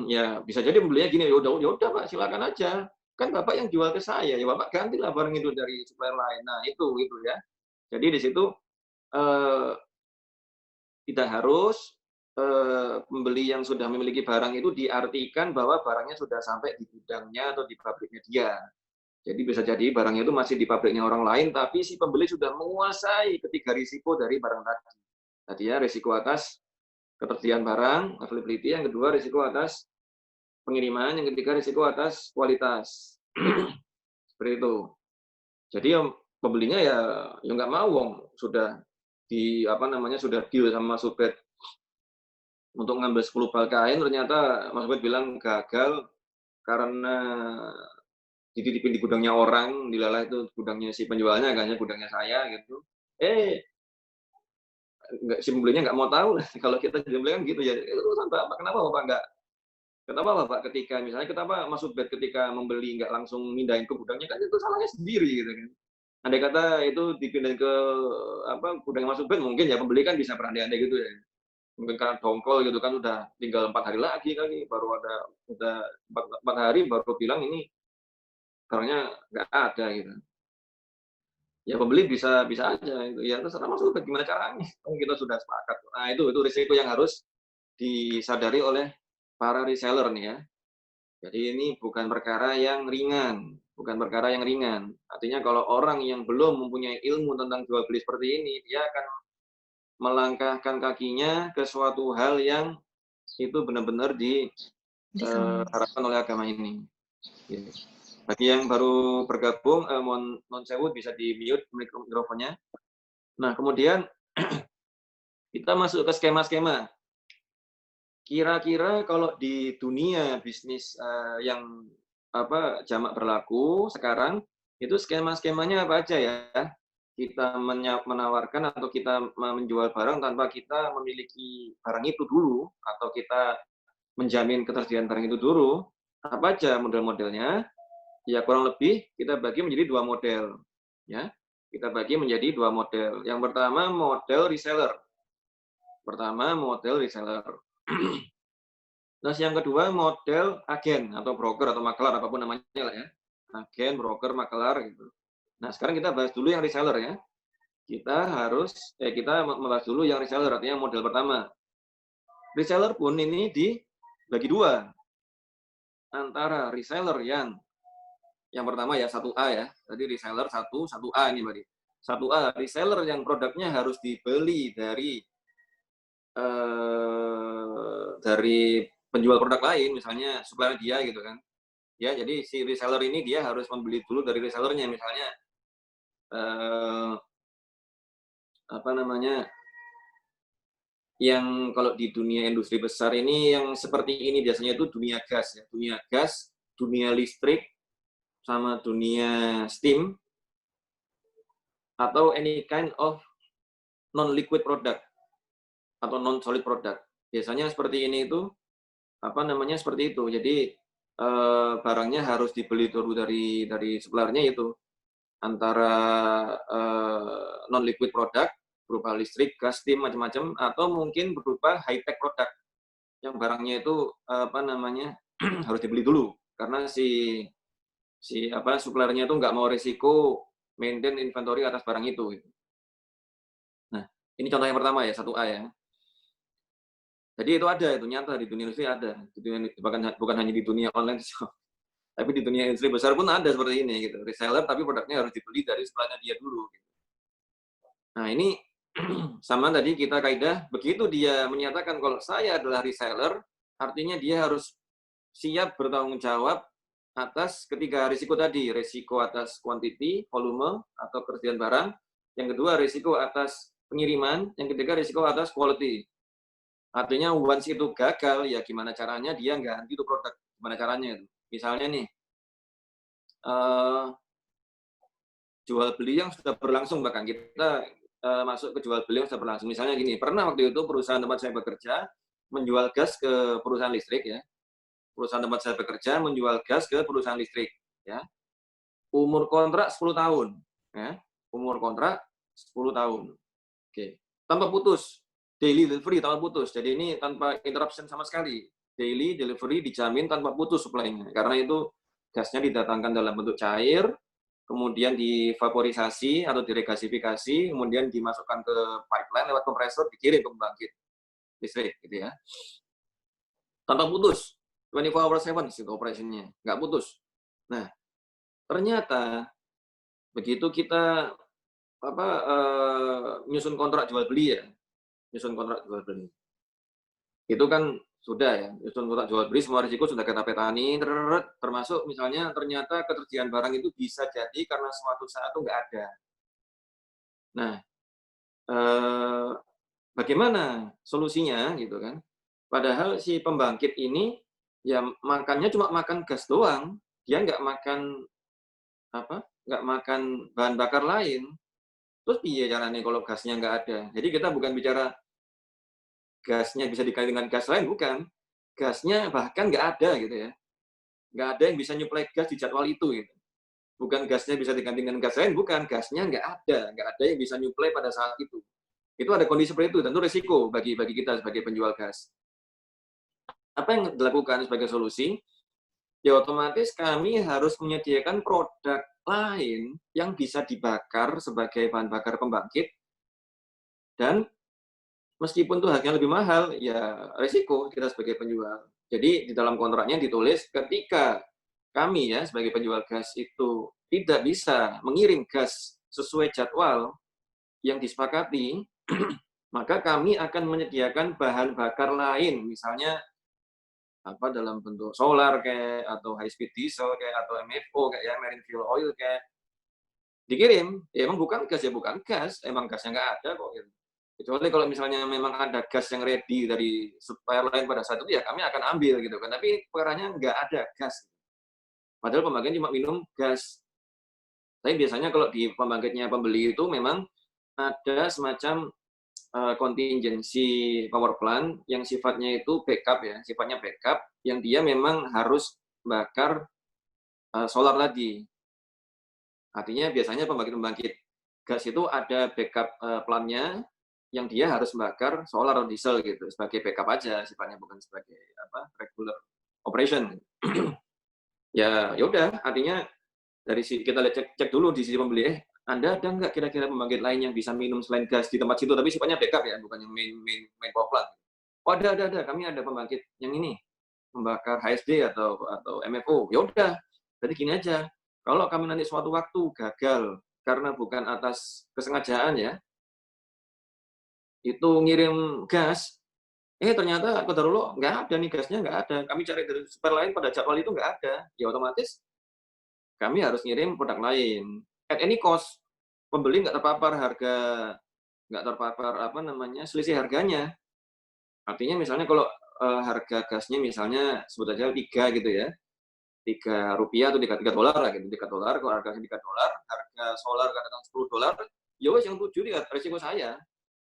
ya bisa jadi pembelinya gini, ya udah Pak, silakan aja. Kan Bapak yang jual ke saya, ya Bapak gantilah barang itu dari supplier lain. Nah, itu ya. Jadi di situ, eee, tidak harus, pembeli yang sudah memiliki barang itu diartikan bahwa barangnya sudah sampai di gudangnya atau di pabriknya dia. Jadi bisa jadi barangnya itu masih di pabriknya orang lain, tapi si pembeli sudah menguasai ketiga risiko dari barang tadi. Tadi ya, risiko atas ketersediaan barang, availability, yang kedua risiko atas pengiriman, yang ketiga risiko atas kualitas. Seperti itu. Jadi yang pembelinya ya nggak mau, wong sudah sudah deal sama Mas Ubed untuk ngambil 10 bal kain, ternyata Mas Ubed bilang gagal karena dititipin di gudangnya orang, dilalah itu gudangnya si penjualnya, kayaknya gudangnya saya gitu. Si pembelinya nggak mau tahu lah. Kalau kita jadi pembeli kan gitu ya, itu urusan Bapak, kenapa Bapak ketika misalnya kenapa Mas Ubed ketika membeli nggak langsung mindahin ke gudangnya, kan itu salahnya sendiri gitu kan. Andai kata itu dipindahin ke gudang Mas Ubed, mungkin ya pembeli kan bisa berandai-andai gitu ya. Mungkin karena dongkol gitu kan udah tinggal 4 hari lagi kali, udah 4 hari baru bilang ini barangnya nggak ada gitu. Ya pembeli bisa aja itu, ya terserah Mas Ubed gimana caranya, kita sudah sepakat. Nah itu risiko yang harus disadari oleh para reseller nih ya. Jadi ini bukan perkara yang ringan, bukan perkara yang ringan. Artinya kalau orang yang belum mempunyai ilmu tentang jual beli seperti ini, dia akan melangkahkan kakinya ke suatu hal yang itu benar-benar diharapkan oleh agama ini. Gitu. Bagi yang baru bergabung, mohon non sewu bisa di-mute mikrofonnya. Nah, kemudian kita masuk ke skema-skema. Kira-kira kalau di dunia bisnis yang jamak berlaku sekarang, itu skema-skemanya apa aja ya? Kita menawarkan atau kita menjual barang tanpa kita memiliki barang itu dulu, atau kita menjamin ketersediaan barang itu dulu. Apa aja model-modelnya? Ya kurang lebih kita bagi menjadi 2 model. Ya, kita bagi menjadi 2 model. Yang pertama model reseller. Terus yang kedua model agen atau broker atau makelar, apapun namanya lah ya. Agen, broker, makelar gitu. Nah, sekarang kita bahas dulu yang reseller ya. Kita membahas dulu yang reseller, artinya model pertama. Reseller pun ini dibagi 2. Antara reseller yang pertama ya 1A ya. Tadi reseller 1A ini berarti. 1A, reseller yang produknya harus dibeli dari penjual produk lain, misalnya supplier dia gitu kan. Ya, jadi si reseller ini dia harus membeli dulu dari resellernya, misalnya yang kalau di dunia industri besar ini yang seperti ini biasanya itu dunia gas ya, dunia listrik, sama dunia steam, atau any kind of non-liquid product atau non-solid product. Biasanya seperti ini itu seperti itu. Jadi barangnya harus dibeli dulu dari suppliernya itu antara non-liquid product berupa listrik, gas, steam macam-macam, atau mungkin berupa high-tech product yang barangnya itu harus dibeli dulu karena si suppliernya itu nggak mau risiko maintain inventory atas barang itu. Nah, ini contoh yang pertama ya, 1A ya. Jadi itu ada, itu nyata di dunia industri ada. Bukan hanya di dunia online shop, tapi di dunia industri besar pun ada seperti ini gitu. Reseller tapi produknya harus dibeli dari suppliernya dia dulu. Gitu. Nah, ini sama tadi kita kaidah, begitu dia menyatakan kalau saya adalah reseller, artinya dia harus siap bertanggung jawab atas ketiga risiko tadi, risiko atas quantity, volume, atau ketersediaan barang. Yang kedua, risiko atas pengiriman. Yang ketiga, risiko atas quality. Artinya, once itu gagal, ya gimana caranya dia ganti itu produk. Gimana caranya itu? Misalnya nih, jual beli yang sudah berlangsung, bahkan kita masuk ke jual beli yang sudah berlangsung. Misalnya gini, pernah waktu itu perusahaan tempat saya bekerja menjual gas ke perusahaan listrik ya. Perusahaan tempat saya bekerja menjual gas ke perusahaan listrik ya. Umur kontrak 10 tahun ya. Umur kontrak 10 tahun. Oke. Tanpa putus. Daily delivery tanpa putus. Jadi ini tanpa interruption sama sekali. Daily delivery dijamin tanpa putus supply-nya. Karena itu gasnya didatangkan dalam bentuk cair, kemudian divaporisasi atau diregasifikasi, kemudian dimasukkan ke pipeline lewat kompresor, dikirim ke pembangkit listrik gitu ya. Tanpa putus. 24/7 itu operasinya, nggak putus. Nah, ternyata begitu kita nyusun kontrak jual beli ya, itu kan sudah ya, nyusun kontrak jual beli, semua risiko sudah kita petani, termasuk misalnya ternyata ketersediaan barang itu bisa jadi karena suatu saat itu nggak ada. Nah, bagaimana solusinya gitu kan? Padahal si pembangkit ini ya makannya cuma makan gas doang, dia nggak makan bahan bakar lain. Terus piye caranya kalau gasnya nggak ada? Jadi kita bukan bicara gasnya bisa diganti dengan gas lain, bukan. Gasnya bahkan nggak ada gitu ya. Nggak ada yang bisa nyuplai gas di jadwal itu gitu. Bukan gasnya bisa diganti dengan gas lain, bukan. Gasnya nggak ada yang bisa nyuplai pada saat itu. Itu ada kondisi seperti itu, tentu risiko bagi kita sebagai penjual gas. Apa yang dilakukan sebagai solusi? Ya otomatis kami harus menyediakan produk lain yang bisa dibakar sebagai bahan bakar pembangkit, dan meskipun itu harganya lebih mahal, ya risiko kita sebagai penjual. Jadi di dalam kontraknya ditulis ketika kami ya sebagai penjual gas itu tidak bisa mengirim gas sesuai jadwal yang disepakati, maka kami akan menyediakan bahan bakar lain, misalnya apa dalam bentuk solar kayak atau high speed diesel kayak atau MFO kayak ya marine fuel oil kayak dikirim. Ya emang bukan gas ya bukan gas, emang gasnya nggak ada kok gitu. Kecuali kalau misalnya memang ada gas yang ready dari supplier lain pada saat itu ya kami akan ambil gitu kan. Tapi perkaranya nggak ada gas. Padahal pembangkit cuma minum gas. Tapi biasanya kalau di pembangkitnya pembeli itu memang ada semacam kontingensi power plant yang sifatnya itu backup ya, sifatnya backup yang dia memang harus bakar solar tadi. Artinya biasanya pembangkit-pembangkit gas itu ada backup plan-nya yang dia harus bakar solar atau diesel gitu sebagai backup aja sifatnya bukan sebagai apa regular operation. Ya udah artinya dari kita cek dulu di sisi pembeli Anda ada nggak kira-kira pembangkit lain yang bisa minum selain gas di tempat situ tapi sifatnya backup ya bukan yang main power plant. Oh ada kami ada pembangkit yang ini membakar HSD atau MFO. Ya udah jadi gini aja kalau kami nanti suatu waktu gagal karena bukan atas kesengajaan ya itu ngirim gas ternyata qadarullah nggak ada nih gasnya nggak ada kami cari dari supplier lain pada jadwal itu nggak ada ya otomatis kami harus ngirim produk lain at any cost pembeli nggak terpapar apa namanya selisih harganya artinya misalnya kalau harga gasnya misalnya sebut aja 3 gitu ya 3 rupiah atau 3 dolar lah gitu 3 dolar kalau harganya 3 dolar harga solar katakan 10 dolar ya wes yang 7 resiko saya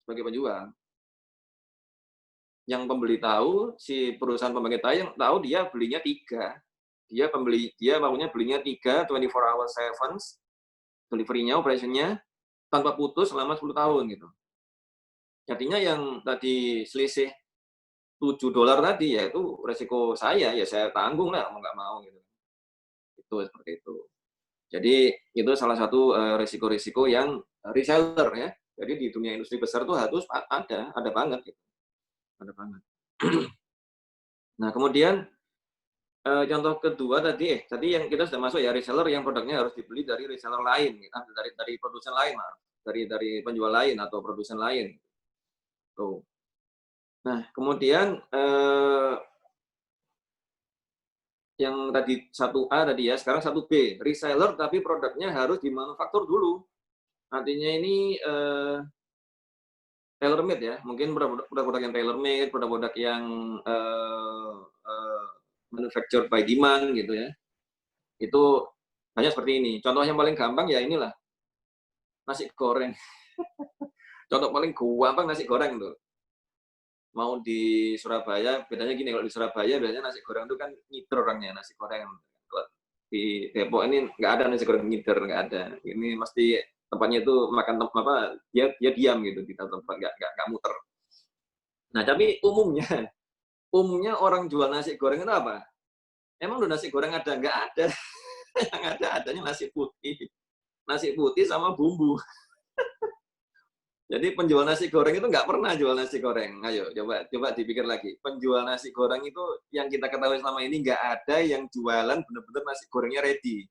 sebagai penjual yang pembeli tahu si perusahaan pembangkit yang tahu dia belinya 3 dia maunya belinya 3 24 hour 7 delivery-nya operation-nya tanpa putus selama 10 tahun gitu artinya yang tadi selisih 7 dolar tadi ya itu resiko saya ya saya tanggung lah mau nggak mau gitu itu seperti itu jadi itu salah satu risiko-risiko yang reseller ya jadi di dunia industri besar tuh harus ada banget gitu ada banget nah kemudian contoh kedua tadi yang kita sudah masuk ya reseller yang produknya harus dibeli dari reseller lain dari produsen lain dari penjual lain atau produsen lain tuh nah kemudian yang tadi 1A tadi ya, sekarang 1B, reseller tapi produknya harus dimanufaktur dulu. Artinya ini tailor made ya, mungkin produk-produk yang tailor made, produk-produk yang manufactured by demand gitu ya. Itu banyak seperti ini. Contoh yang paling gampang ya inilah nasi goreng. Contoh paling gampang nasi goreng tuh. Mau di Surabaya, bedanya gini kalau di Surabaya biasanya nasi goreng itu kan ngiter orangnya nasi goreng. Di Depok ini nggak ada nasi goreng ngiter, nggak ada. Ini mesti tempatnya itu makan apa dia diam gitu di tempat nggak muter. Nah tapi umumnya orang jual nasi goreng itu apa? Emang udah nasi goreng ada? Nggak ada. Yang adanya nasi putih sama bumbu. Jadi penjual nasi goreng itu nggak pernah jual nasi goreng. Ayo coba dipikir lagi. Penjual nasi goreng itu yang kita ketahui selama ini nggak ada yang jualan benar-benar nasi gorengnya ready.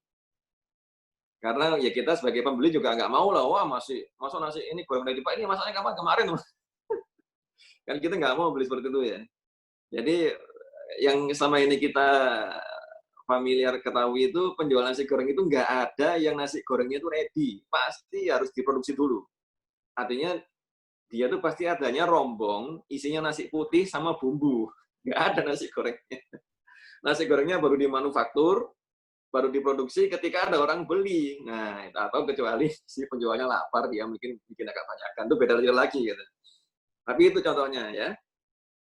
Karena ya kita sebagai pembeli juga nggak mau lah, wah masuk nasi ini goreng ready Pak, ini masaknya kapan kemarin. Kan kita nggak mau beli seperti itu ya. Jadi yang selama ini kita familiar ketahui itu penjual nasi goreng itu nggak ada yang nasi gorengnya itu ready. Pasti harus diproduksi dulu. Artinya dia tuh pasti adanya rombong, isinya nasi putih sama bumbu. Nggak ada nasi gorengnya. Nasi gorengnya baru dimanufaktur, baru diproduksi ketika ada orang beli. Nah, atau kecuali si penjualnya lapar, dia mungkin bikin agak banyakkan. Itu beda lagi gitu. Tapi itu contohnya ya.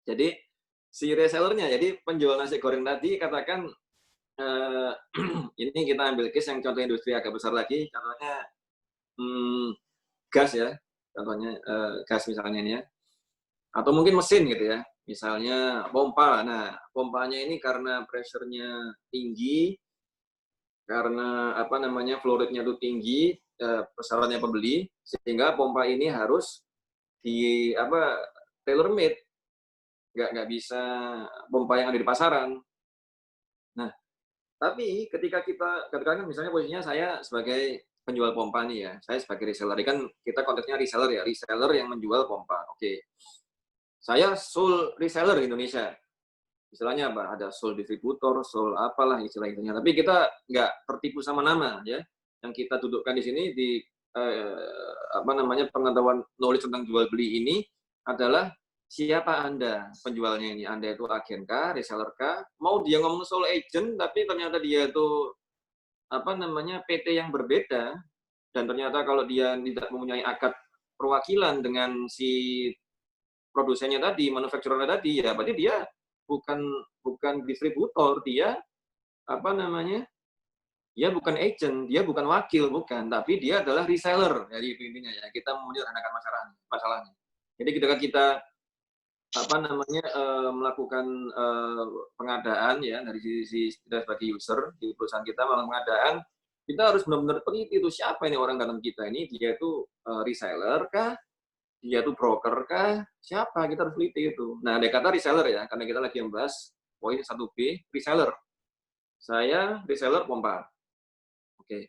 Jadi si resellernya, jadi penjual nasi goreng tadi katakan ini kita ambil case yang contoh industri agak besar lagi, contohnya gas ya. Contohnya gas misalnya ini ya, atau mungkin mesin gitu ya, misalnya pompa. Nah, pompanya ini karena pressure-nya tinggi, karena apa namanya flow-rate-nya itu tinggi, persyaratannya pembeli, sehingga pompa ini harus tailor made. nggak bisa pompa yang ada di pasaran. Nah, tapi ketika kita katakan misalnya posisinya saya sebagai penjual pompa nih ya, saya sebagai reseller, ini kan kita konteksnya reseller ya, reseller yang menjual pompa. Oke. Saya sole reseller di Indonesia. Istilahnya apa? Ada sole distributor, sole apalah istilah-istilahnya. Tapi kita nggak tertipu sama nama ya. Yang kita dudukkan di sini di pengetahuan knowledge tentang jual beli ini adalah siapa Anda penjualnya ini. Anda itu agen kah, reseller kah? Mau dia ngomong sole agent tapi ternyata dia itu PT yang berbeda dan ternyata kalau dia tidak mempunyai akad perwakilan dengan si produsennya tadi, manufacturer tadi, ya berarti dia bukan distributor, dia dia bukan agent, dia bukan wakil, bukan, tapi dia adalah reseller. Jadi itu intinya ya, kita menyederhanakan masalahnya. Jadi ketika kita melakukan pengadaan ya dari sisi kita sebagai user di perusahaan kita melakukan pengadaan, kita harus benar-benar teliti itu siapa ini orang dalam kita ini, dia itu reseller kah, dia itu broker kah, siapa, kita harus teliti itu. Nah, ada kata reseller ya, karena kita lagi membahas poin 1B, reseller. Saya reseller pompa. Oke.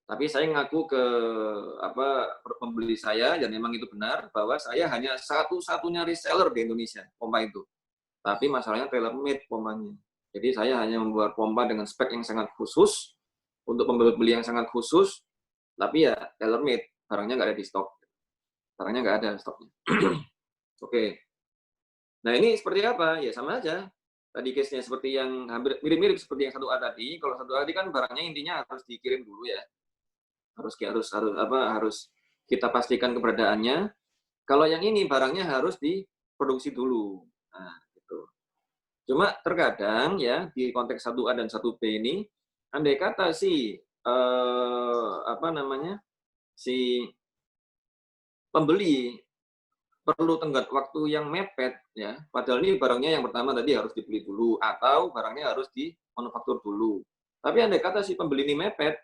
Tapi saya ngaku ke pembeli saya, dan memang itu benar, bahwa saya hanya satu-satunya reseller di Indonesia, pompa itu. Tapi masalahnya tailor-made pompanya. Jadi saya hanya membuat pompa dengan spek yang sangat khusus, untuk pembeli yang sangat khusus, tapi ya tailor-made, barangnya nggak ada di stok. Barangnya nggak ada stoknya. Oke. Nah ini seperti apa? Ya sama aja. Tadi case-nya seperti yang hampir mirip-mirip seperti yang 1A tadi. Kalau 1A tadi kan barangnya intinya harus dikirim dulu ya. Harus kita pastikan keberadaannya. Kalau yang ini barangnya harus diproduksi dulu. Nah, gitu. Cuma terkadang ya di konteks 1A dan 1B ini, andai kata si pembeli perlu tenggat waktu yang mepet ya, padahal ini barangnya yang pertama tadi harus dibeli dulu atau barangnya harus dimanufaktur dulu. Tapi andai kata si pembeli ini mepet,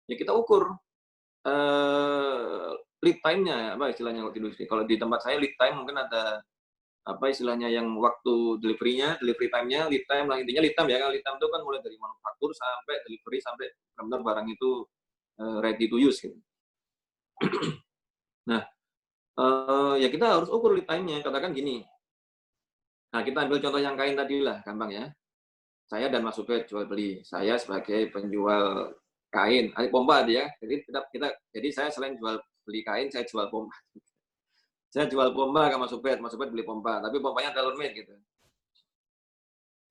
ya kita ukur lead time-nya, apa istilahnya waktu industri. Kalau di tempat saya lead time mungkin ada istilahnya yang waktu delivery-nya, delivery time-nya, lead time lah intinya lead time ya. Lead time itu kan mulai dari manufaktur sampai delivery sampai benar-benar barang itu ready to use gitu. Nah, ya kita harus ukur lead time-nya. Katakan gini. Nah, kita ambil contoh yang kain tadi lah, gampang ya. Saya dan Mas Ubed jual beli. Saya sebagai penjual kain, pompa dia. Jadi saya selain jual beli kain, saya jual pompa. Saya jual pompa ke Mas Ubed beli pompa, tapi pompanya tailor-made gitu.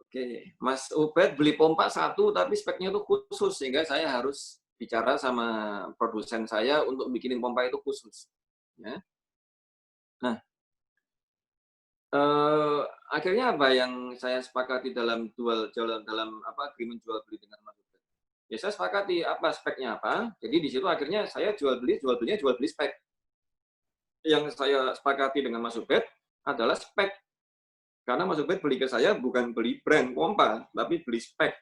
Oke, Mas Ubed beli pompa satu, tapi speknya itu khusus, sehingga saya harus bicara sama produsen saya untuk bikinin pompa itu khusus. Ya. Nah, akhirnya apa yang saya sepakati dalam agreement jual beli dengan Mas Ubed? Ya saya sepakati apa speknya apa. Jadi di situ akhirnya saya jual beli spek. Yang saya sepakati dengan Mas Ubed adalah spek. Karena Mas Ubed beli ke saya bukan beli brand pompa, tapi beli spek.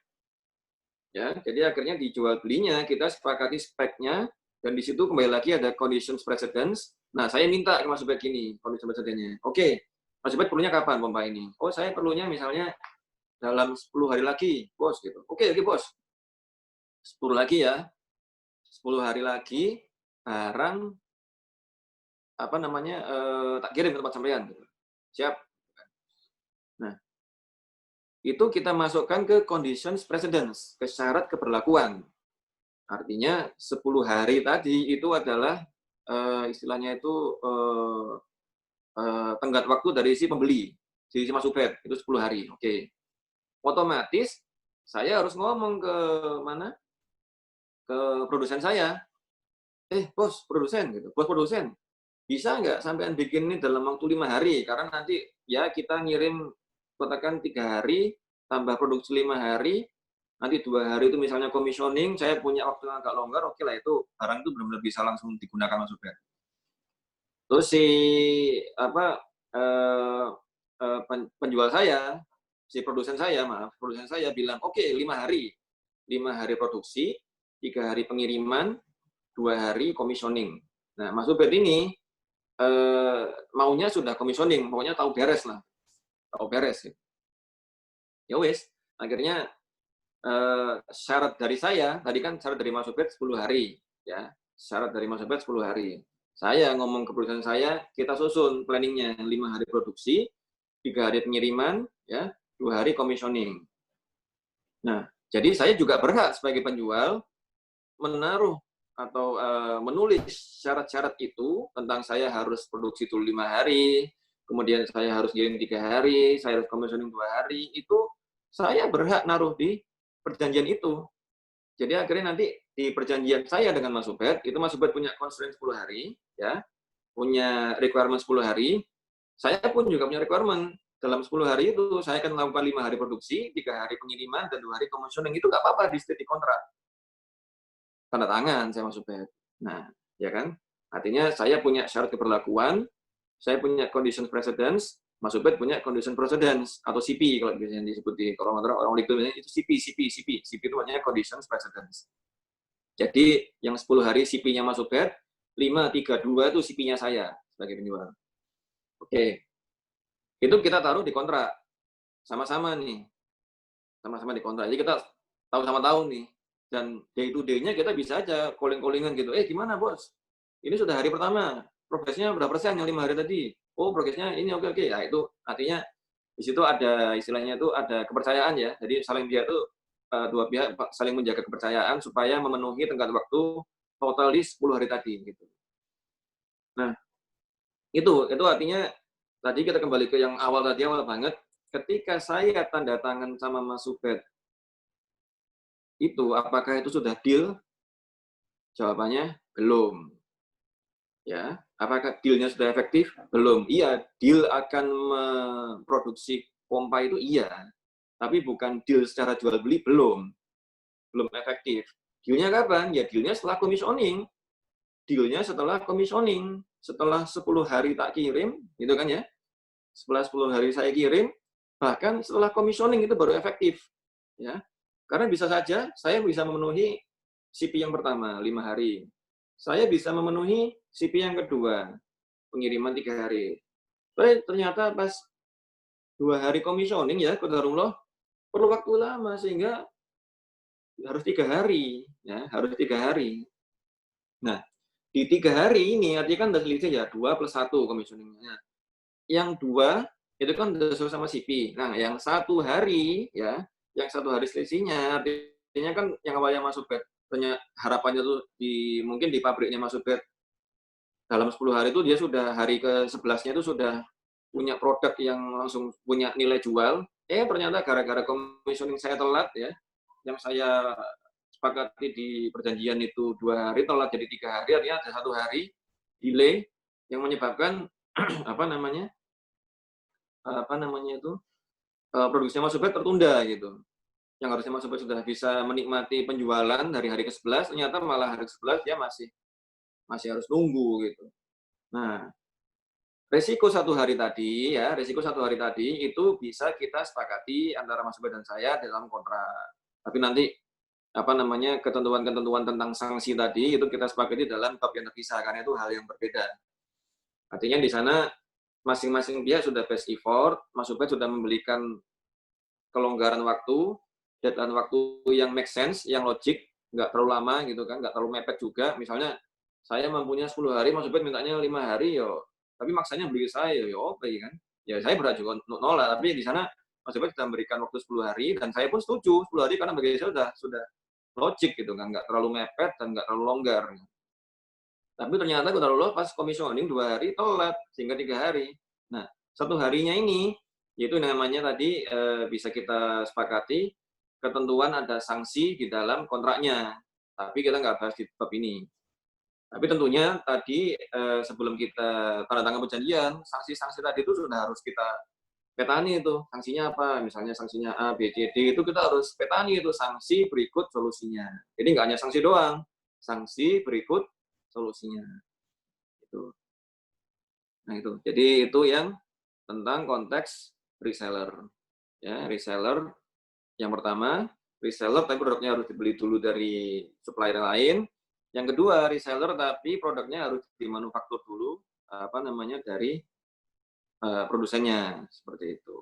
Ya, jadi akhirnya dijual belinya kita sepakati speknya, dan di situ kembali lagi ada conditions precedence. Nah, saya minta ke Mas Ubed gini, condition precedence-nya. Oke, Mas Ubed perlunya kapan pompa ini? Oh, saya perlunya misalnya dalam 10 hari lagi, bos gitu. Oke, bos. 10 lagi ya. 10 hari lagi barang tak kirim ke tempat sampean gitu. Siap. Nah, itu kita masukkan ke conditions precedence, ke syarat keberlakuan. Artinya 10 hari tadi itu adalah istilahnya itu tenggat waktu dari si pembeli, si Mas Ubed, itu 10 hari. Oke. Otomatis saya harus ngomong ke mana? Ke produsen saya. Bos, produsen gitu. Bos produsen, bisa nggak sampean bikin ini dalam waktu 5 hari? Karena nanti ya kita ngirim katakan 3 hari, tambah produksi 5 hari, nanti 2 hari itu misalnya commissioning, saya punya waktu yang agak longgar, oke lah itu barang itu benar-benar bisa langsung digunakan Mas Ubed. Terus si penjual saya, produsen saya bilang, oke 5 hari. 5 hari produksi, 3 hari pengiriman, 2 hari commissioning. Nah, Mas Ubed ini maunya sudah commissioning, pokoknya tahu beres lah. oh beres. Ya wes, akhirnya syarat dari saya, tadi kan syarat dari Mas Ubed 10 hari, ya. Syarat dari Mas Ubed 10 hari. Saya ngomong ke perusahaan saya, kita susun planningnya 5 hari produksi, 3 hari pengiriman, ya, 2 hari commissioning. Nah, jadi saya juga berhak sebagai penjual menaruh atau menulis syarat-syarat itu tentang saya harus produksi itu 5 hari, kemudian saya harus kirim 3 hari, saya harus commissioning 2 hari, itu saya berhak naruh di perjanjian itu. Jadi akhirnya nanti di perjanjian saya dengan Mas Ubed, itu Mas Ubed punya constraint 10 hari, ya, punya requirement 10 hari, saya pun juga punya requirement. Dalam 10 hari itu, saya akan melakukan 5 hari produksi, 3 hari pengiriman, dan 2 hari commissioning. Itu nggak apa-apa di state di kontrak. Tanda tangan saya Mas Ubed. Nah, ya kan? Artinya saya punya syarat keberlakuan, saya punya condition precedence, Mas Ubed punya condition precedence atau CP kalau biasanya disebut di kalau orang legal itu CP itu artinya condition precedence. Jadi yang 10 hari CP-nya Mas Ubed, 5, 3, 2 itu CP-nya saya sebagai penjual. Oke. Itu kita taruh di kontrak. Sama-sama nih. Sama-sama di kontrak. Jadi kita tahu sama tahu nih. Dan day to day-nya kita bisa aja calling-callingan gitu. Gimana bos? Ini sudah hari pertama. Progresnya berapa persen yang 5 hari tadi? Oh, progresnya ini oke. Ya, itu artinya di situ ada istilahnya itu ada kepercayaan ya. Jadi saling dia tuh dua pihak saling menjaga kepercayaan supaya memenuhi tenggat waktu total di 10 hari tadi gitu. Nah, itu artinya tadi kita kembali ke yang awal banget. Ketika saya tanda tangan sama Mas Ubed itu, apakah itu sudah deal? Jawabannya belum. Ya, apakah deal-nya sudah efektif? Belum. Iya, deal akan memproduksi pompa itu iya, tapi bukan deal secara jual beli belum efektif. Deal-nya kapan? Ya deal-nya setelah commissioning. Deal-nya setelah commissioning, setelah 10 hari tak kirim, gitu kan ya. Setelah 10 hari saya kirim, bahkan setelah commissioning itu baru efektif. Ya. Karena bisa saja saya bisa memenuhi CP yang pertama 5 hari. Saya bisa memenuhi CP yang kedua, pengiriman 3 hari. Tapi ternyata pas 2 hari commissioning ya, qadarullah, perlu waktu lama sehingga harus 3 hari, ya, harus 3 hari. Nah, di 3 hari ini artinya kan udah selisih ya, 2 plus 1 commissioning-nya. Yang 2 itu kan udah sesuai sama CP. Nah, yang 1 hari ya, yang 1 hari selisihnya artinya kan yang awalnya Mas Ubed harapannya tuh mungkin di pabriknya Mas Ubed dalam 10 hari itu dia sudah hari ke-11-nya itu sudah punya produk yang langsung punya nilai jual. Ternyata gara-gara commissioning saya telat ya, yang saya sepakati di perjanjian itu 2 hari telat jadi 3 hari, artinya ada 1 hari delay yang menyebabkan produksinya Mas Ubed tertunda gitu. Yang harusnya Mas Ubed sudah bisa menikmati penjualan dari hari ke-11, ternyata malah hari ke-11 dia masih harus nunggu gitu. Nah, resiko 1 hari tadi itu bisa kita sepakati antara Mas Ubed dan saya dalam kontrak. Tapi nanti ketentuan-ketentuan tentang sanksi tadi itu kita sepakati dalam bab yang terpisah karena itu hal yang berbeda. Artinya di sana masing-masing pihak sudah best effort, Mas Ubed sudah memberikan kelonggaran waktu, deadline waktu yang make sense, yang logik, nggak terlalu lama gitu kan, nggak terlalu mepet juga. Misalnya saya mampunya 10 hari, Mas Ubed mintanya 5 hari, tapi maksanya beli saya, oke kan. Ya saya berat juga nolak, tapi di sana Mas Ubed sudah memberikan waktu 10 hari, dan saya pun setuju 10 hari karena bagi saya sudah logik gitu kan, nggak terlalu mepet dan nggak terlalu longgar. Tapi ternyata qadarullah pas commissioning 2 hari telat, sehingga 3 hari. Nah, 1 harinya ini, yaitu namanya tadi bisa kita sepakati, ketentuan ada sanksi di dalam kontraknya. Tapi kita nggak bahas di bab ini. Tapi tentunya tadi sebelum kita tanda tangan perjanjian, sanksi-sanksi tadi itu sudah harus kita petani itu. Sanksinya apa? Misalnya sanksinya A, B, C, D, itu kita harus petani itu sanksi berikut solusinya. Jadi nggak hanya sanksi doang, sanksi berikut solusinya. Itu. Nah itu. Jadi itu yang tentang konteks reseller. Ya, reseller yang pertama, reseller tapi produknya harus dibeli dulu dari supplier lain. Yang kedua, reseller tapi produknya harus dimanufaktur dulu dari produsennya, seperti itu.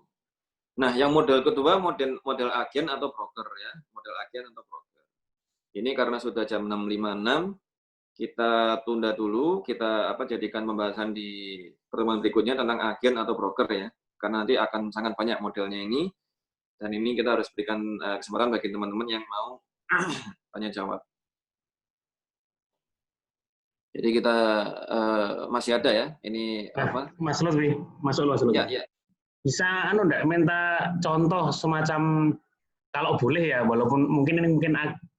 Nah, yang model kedua model agen atau broker ya, model agen atau broker. Ini karena sudah jam 6.56, kita tunda dulu, kita jadikan pembahasan di pertemuan berikutnya tentang agen atau broker ya. Karena nanti akan sangat banyak modelnya ini, dan ini kita harus berikan kesempatan bagi teman-teman yang mau tanya jawab. Jadi kita masih ada ya, ini apa? Mas Lutfi, Mas Lutfi. Ya, ya. Bisa enggak minta contoh semacam, kalau boleh ya, walaupun mungkin ini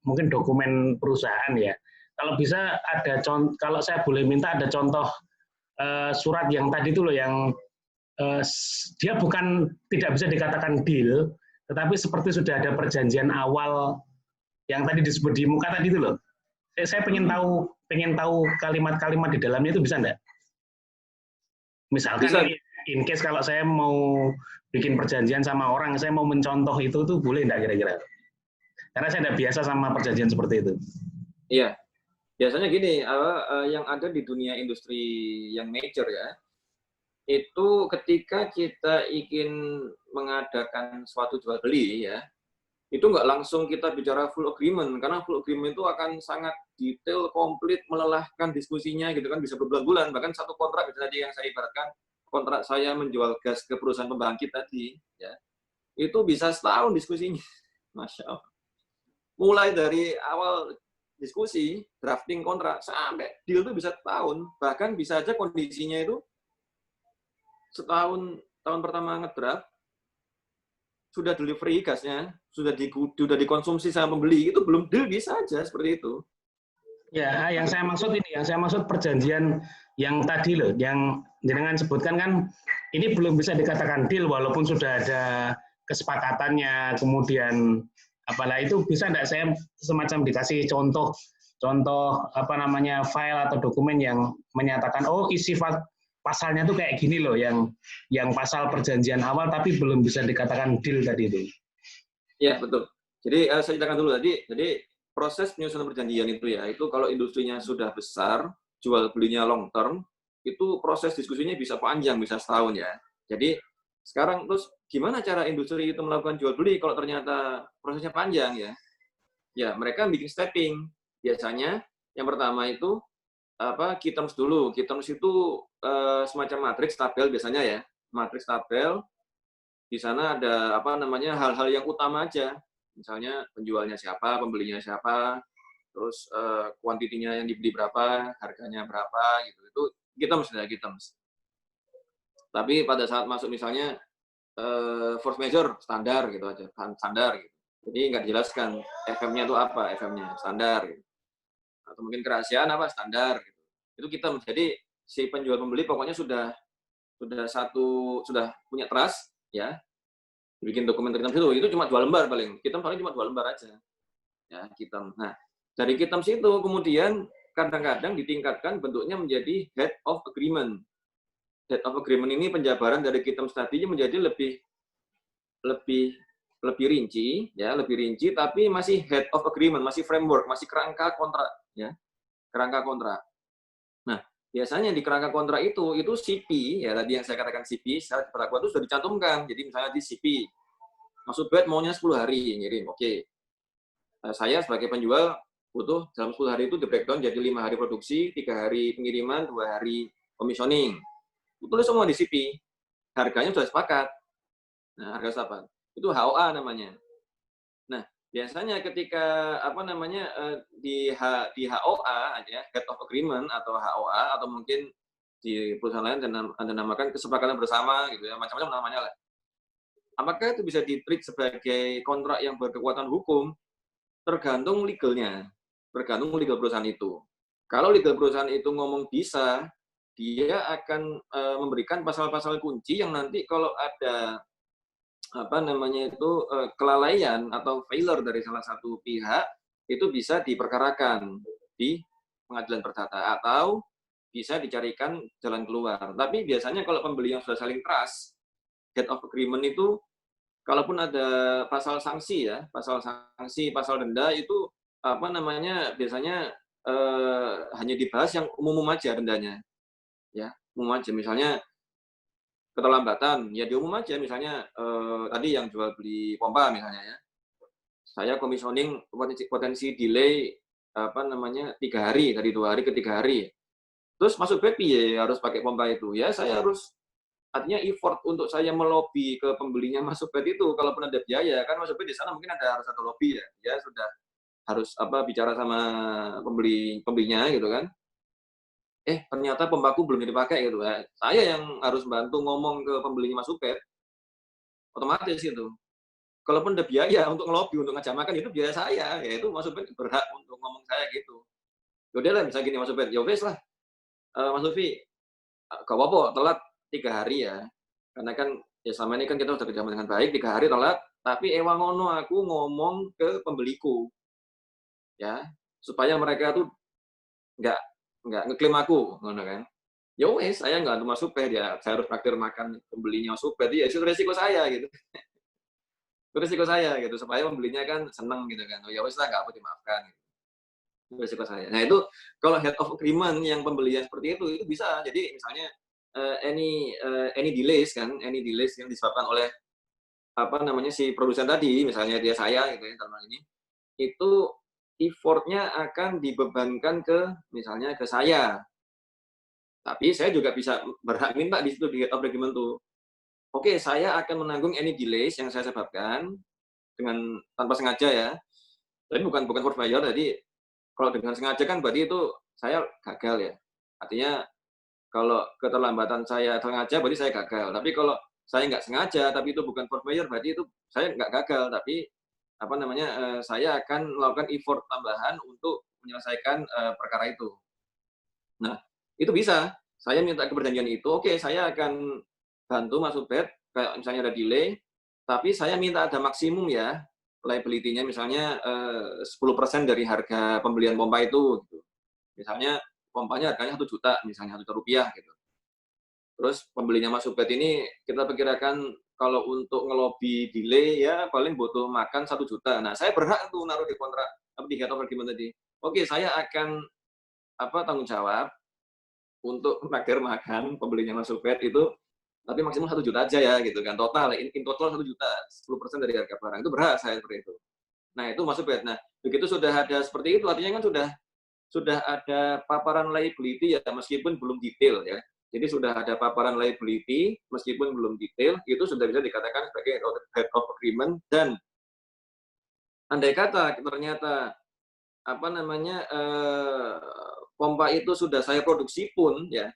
mungkin dokumen perusahaan ya. Kalau bisa ada contoh, kalau saya boleh minta ada contoh surat yang tadi itu loh, yang dia tidak bisa dikatakan deal, tetapi seperti sudah ada perjanjian awal yang tadi disebut di muka tadi itu loh. Saya pengen tahu kalimat-kalimat di dalamnya itu bisa enggak? Misalkan bisa. In case kalau saya mau bikin perjanjian sama orang, saya mau mencontoh itu tuh boleh enggak kira-kira? Karena saya tidak biasa sama perjanjian seperti itu. Iya, biasanya gini, yang ada di dunia industri yang major ya, itu ketika kita ingin mengadakan suatu jual beli ya, itu nggak langsung kita bicara full agreement, karena full agreement itu akan sangat detail, komplit, melelahkan diskusinya gitu kan, bisa berbulan-bulan, bahkan satu kontrak tadi yang saya ibaratkan, kontrak saya menjual gas ke perusahaan pembangkit tadi, ya, itu bisa setahun diskusinya, Masya Allah. Mulai dari awal diskusi, drafting kontrak, sampai deal itu bisa setahun, bahkan bisa aja kondisinya itu setahun, tahun pertama ngedraft, sudah delivery gasnya, sudah dikonsumsi sama pembeli, itu belum deal, bisa aja seperti itu. Ya, yang saya maksud perjanjian yang tadi loh, yang jenengan sebutkan kan, ini belum bisa dikatakan deal walaupun sudah ada kesepakatannya, kemudian apalah itu bisa enggak saya semacam dikasih contoh file atau dokumen yang menyatakan oh isi pasalnya tuh kayak gini loh, yang pasal perjanjian awal tapi belum bisa dikatakan deal tadi itu. Ya, betul. Jadi saya ceritakan dulu tadi, jadi proses penyusunan perjanjian itu ya, itu kalau industrinya sudah besar, jual belinya long term, itu proses diskusinya bisa panjang, bisa setahun ya. Jadi sekarang terus gimana cara industri itu melakukan jual beli kalau ternyata prosesnya panjang ya? Ya, mereka bikin stepping. Biasanya yang pertama itu key terms dulu. Key terms itu semacam matriks tabel biasanya ya. Matriks tabel, di sana ada hal-hal yang utama aja. Misalnya penjualnya siapa, pembelinya siapa, terus kuantitinya yang dibeli berapa, harganya berapa gitu. Itu key terms. Tapi pada saat masuk misalnya force measure standar gitu aja, standar gitu. Jadi nggak dijelaskan FM-nya itu apa, FM-nya standar gitu. Atau mungkin kerahasiaan apa standar gitu. Itu kita menjadi si penjual pembeli pokoknya sudah punya trust ya. Bikin dokumen terms itu cuma 2 lembar paling. Kita paling cuma 2 lembar aja. Ya, kita. Nah, dari kita itu kemudian kadang-kadang ditingkatkan bentuknya menjadi head of agreement. Head of agreement ini penjabaran dari kita tadi menjadi lebih rinci ya, lebih rinci tapi masih head of agreement, masih framework, masih kerangka kontrak ya. Kerangka kontrak. Nah, biasanya di kerangka kontrak itu CP ya, tadi yang saya katakan CP, syarat perlakuan itu sudah dicantumkan. Jadi misalnya di CP masuk bed maunya 10 hari ngirim, oke. Saya sebagai penjual butuh dalam 10 hari itu di breakdown jadi 5 hari produksi, 3 hari pengiriman, 2 hari commissioning. Tulis semua di CP. Harganya sudah sepakat. Nah, harga sepakat. Itu HOA namanya. Nah, biasanya ketika di HOA ya, head of agreement atau HOA atau mungkin di perusahaan lain Anda namakan kesepakatan bersama gitu ya, macam-macam namanya lah. Apakah itu bisa di-treat sebagai kontrak yang berkekuatan hukum? Tergantung legalnya. Tergantung legal perusahaan itu. Kalau legal perusahaan itu ngomong bisa, dia akan memberikan pasal-pasal kunci yang nanti kalau ada kelalaian atau failure dari salah satu pihak itu bisa diperkarakan di pengadilan perdata atau bisa dicarikan jalan keluar. Tapi biasanya kalau pembeli yang sudah saling trust, head of agreement itu kalaupun ada pasal sanksi ya, pasal sanksi, pasal denda itu biasanya hanya dibahas yang umum aja dendanya. Ya, umum aja. Misalnya keterlambatan, ya diumum aja misalnya tadi yang jual beli pompa misalnya ya. Saya commissioning potensi delay 3 hari, dari 2 hari ke 3 hari. Terus masuk bed piye harus pakai pompa itu? Ya saya harus artinya effort untuk saya melobi ke pembelinya masuk bed itu, kalaupun ada biaya, kan masuk bed di sana mungkin harus ada lobby ya. Ya sudah harus bicara sama pembelinya gitu kan. Ternyata pompaku belum dipakai gitu ya. Saya yang harus bantu ngomong ke pembelinya masuk bed, otomatis gitu. Kalaupun ada biaya untuk ngelobi, untuk ngejamakan itu biaya saya, ya itu masuk bed berhak untuk ngomong saya gitu. Ya udah lah, misalnya gini masuk bed, ya wes lah, Mas Lufi, gak apa-apa telat 3 hari ya. Karena kan ya selama ini kan kita sudah kerjasama dengan baik, 3 hari telat, tapi ewang ngono aku ngomong ke pembeliku, ya supaya mereka tuh nggak ngeklaim aku, ngono kan. Ya wes, saya nggak untuk masuk bed ya, saya harus traktir makan pembelinya masuk bed, ya itu resiko saya gitu. Itu resiko saya gitu, supaya pembelinya kan seneng gitu kan. Oh ya wes lah, nggak apa dimaafkan. Gitu. Itu resiko saya. Nah itu kalau head of agreement yang pembelian seperti itu bisa. Jadi misalnya any delays kan, any delays yang disebabkan oleh si produsen tadi, misalnya dia saya gitu ya dalam hal ini, itu effortnya akan dibebankan misalnya ke saya. Tapi saya juga bisa berhak minta di situ di head of agreement tuh. Oke, saya akan menanggung any delays yang saya sebabkan dengan tanpa sengaja ya. Tapi bukan for bayar, jadi kalau dengan sengaja kan berarti itu saya gagal ya. Artinya kalau keterlambatan saya sengaja berarti saya gagal. Tapi kalau saya nggak sengaja tapi itu bukan for bayar berarti itu saya nggak gagal, tapi saya akan melakukan effort tambahan untuk menyelesaikan perkara itu. Nah, itu bisa. Saya minta keperjanjian itu, oke, saya akan bantu masuk bed, kayak misalnya ada delay, tapi saya minta ada maksimum ya, liability-nya misalnya 10% dari harga pembelian pompa itu. Gitu. Misalnya pompanya harganya 1 juta, misalnya 1 juta rupiah gitu. Terus pembelinya masuk bed ini kita perkirakan kalau untuk ngelobi delay ya paling butuh makan 1 juta. Nah, saya berhak tuh naruh di kontrak di head of agreement tadi. Oke, saya akan tanggung jawab untuk naktir makan pembelinya masuk bed itu, tapi maksimum 1 juta aja ya gitu kan. Total in total 1 juta, 10% dari harga barang. Itu berhak saya seperti itu. Nah, itu masuk bed. Nah, begitu sudah ada seperti itu artinya kan sudah ada paparan liability ya meskipun belum detail ya. Jadi sudah ada paparan liability meskipun belum detail, itu sudah bisa dikatakan sebagai head of agreement. Dan andai kata ternyata pompa itu sudah saya produksi pun ya,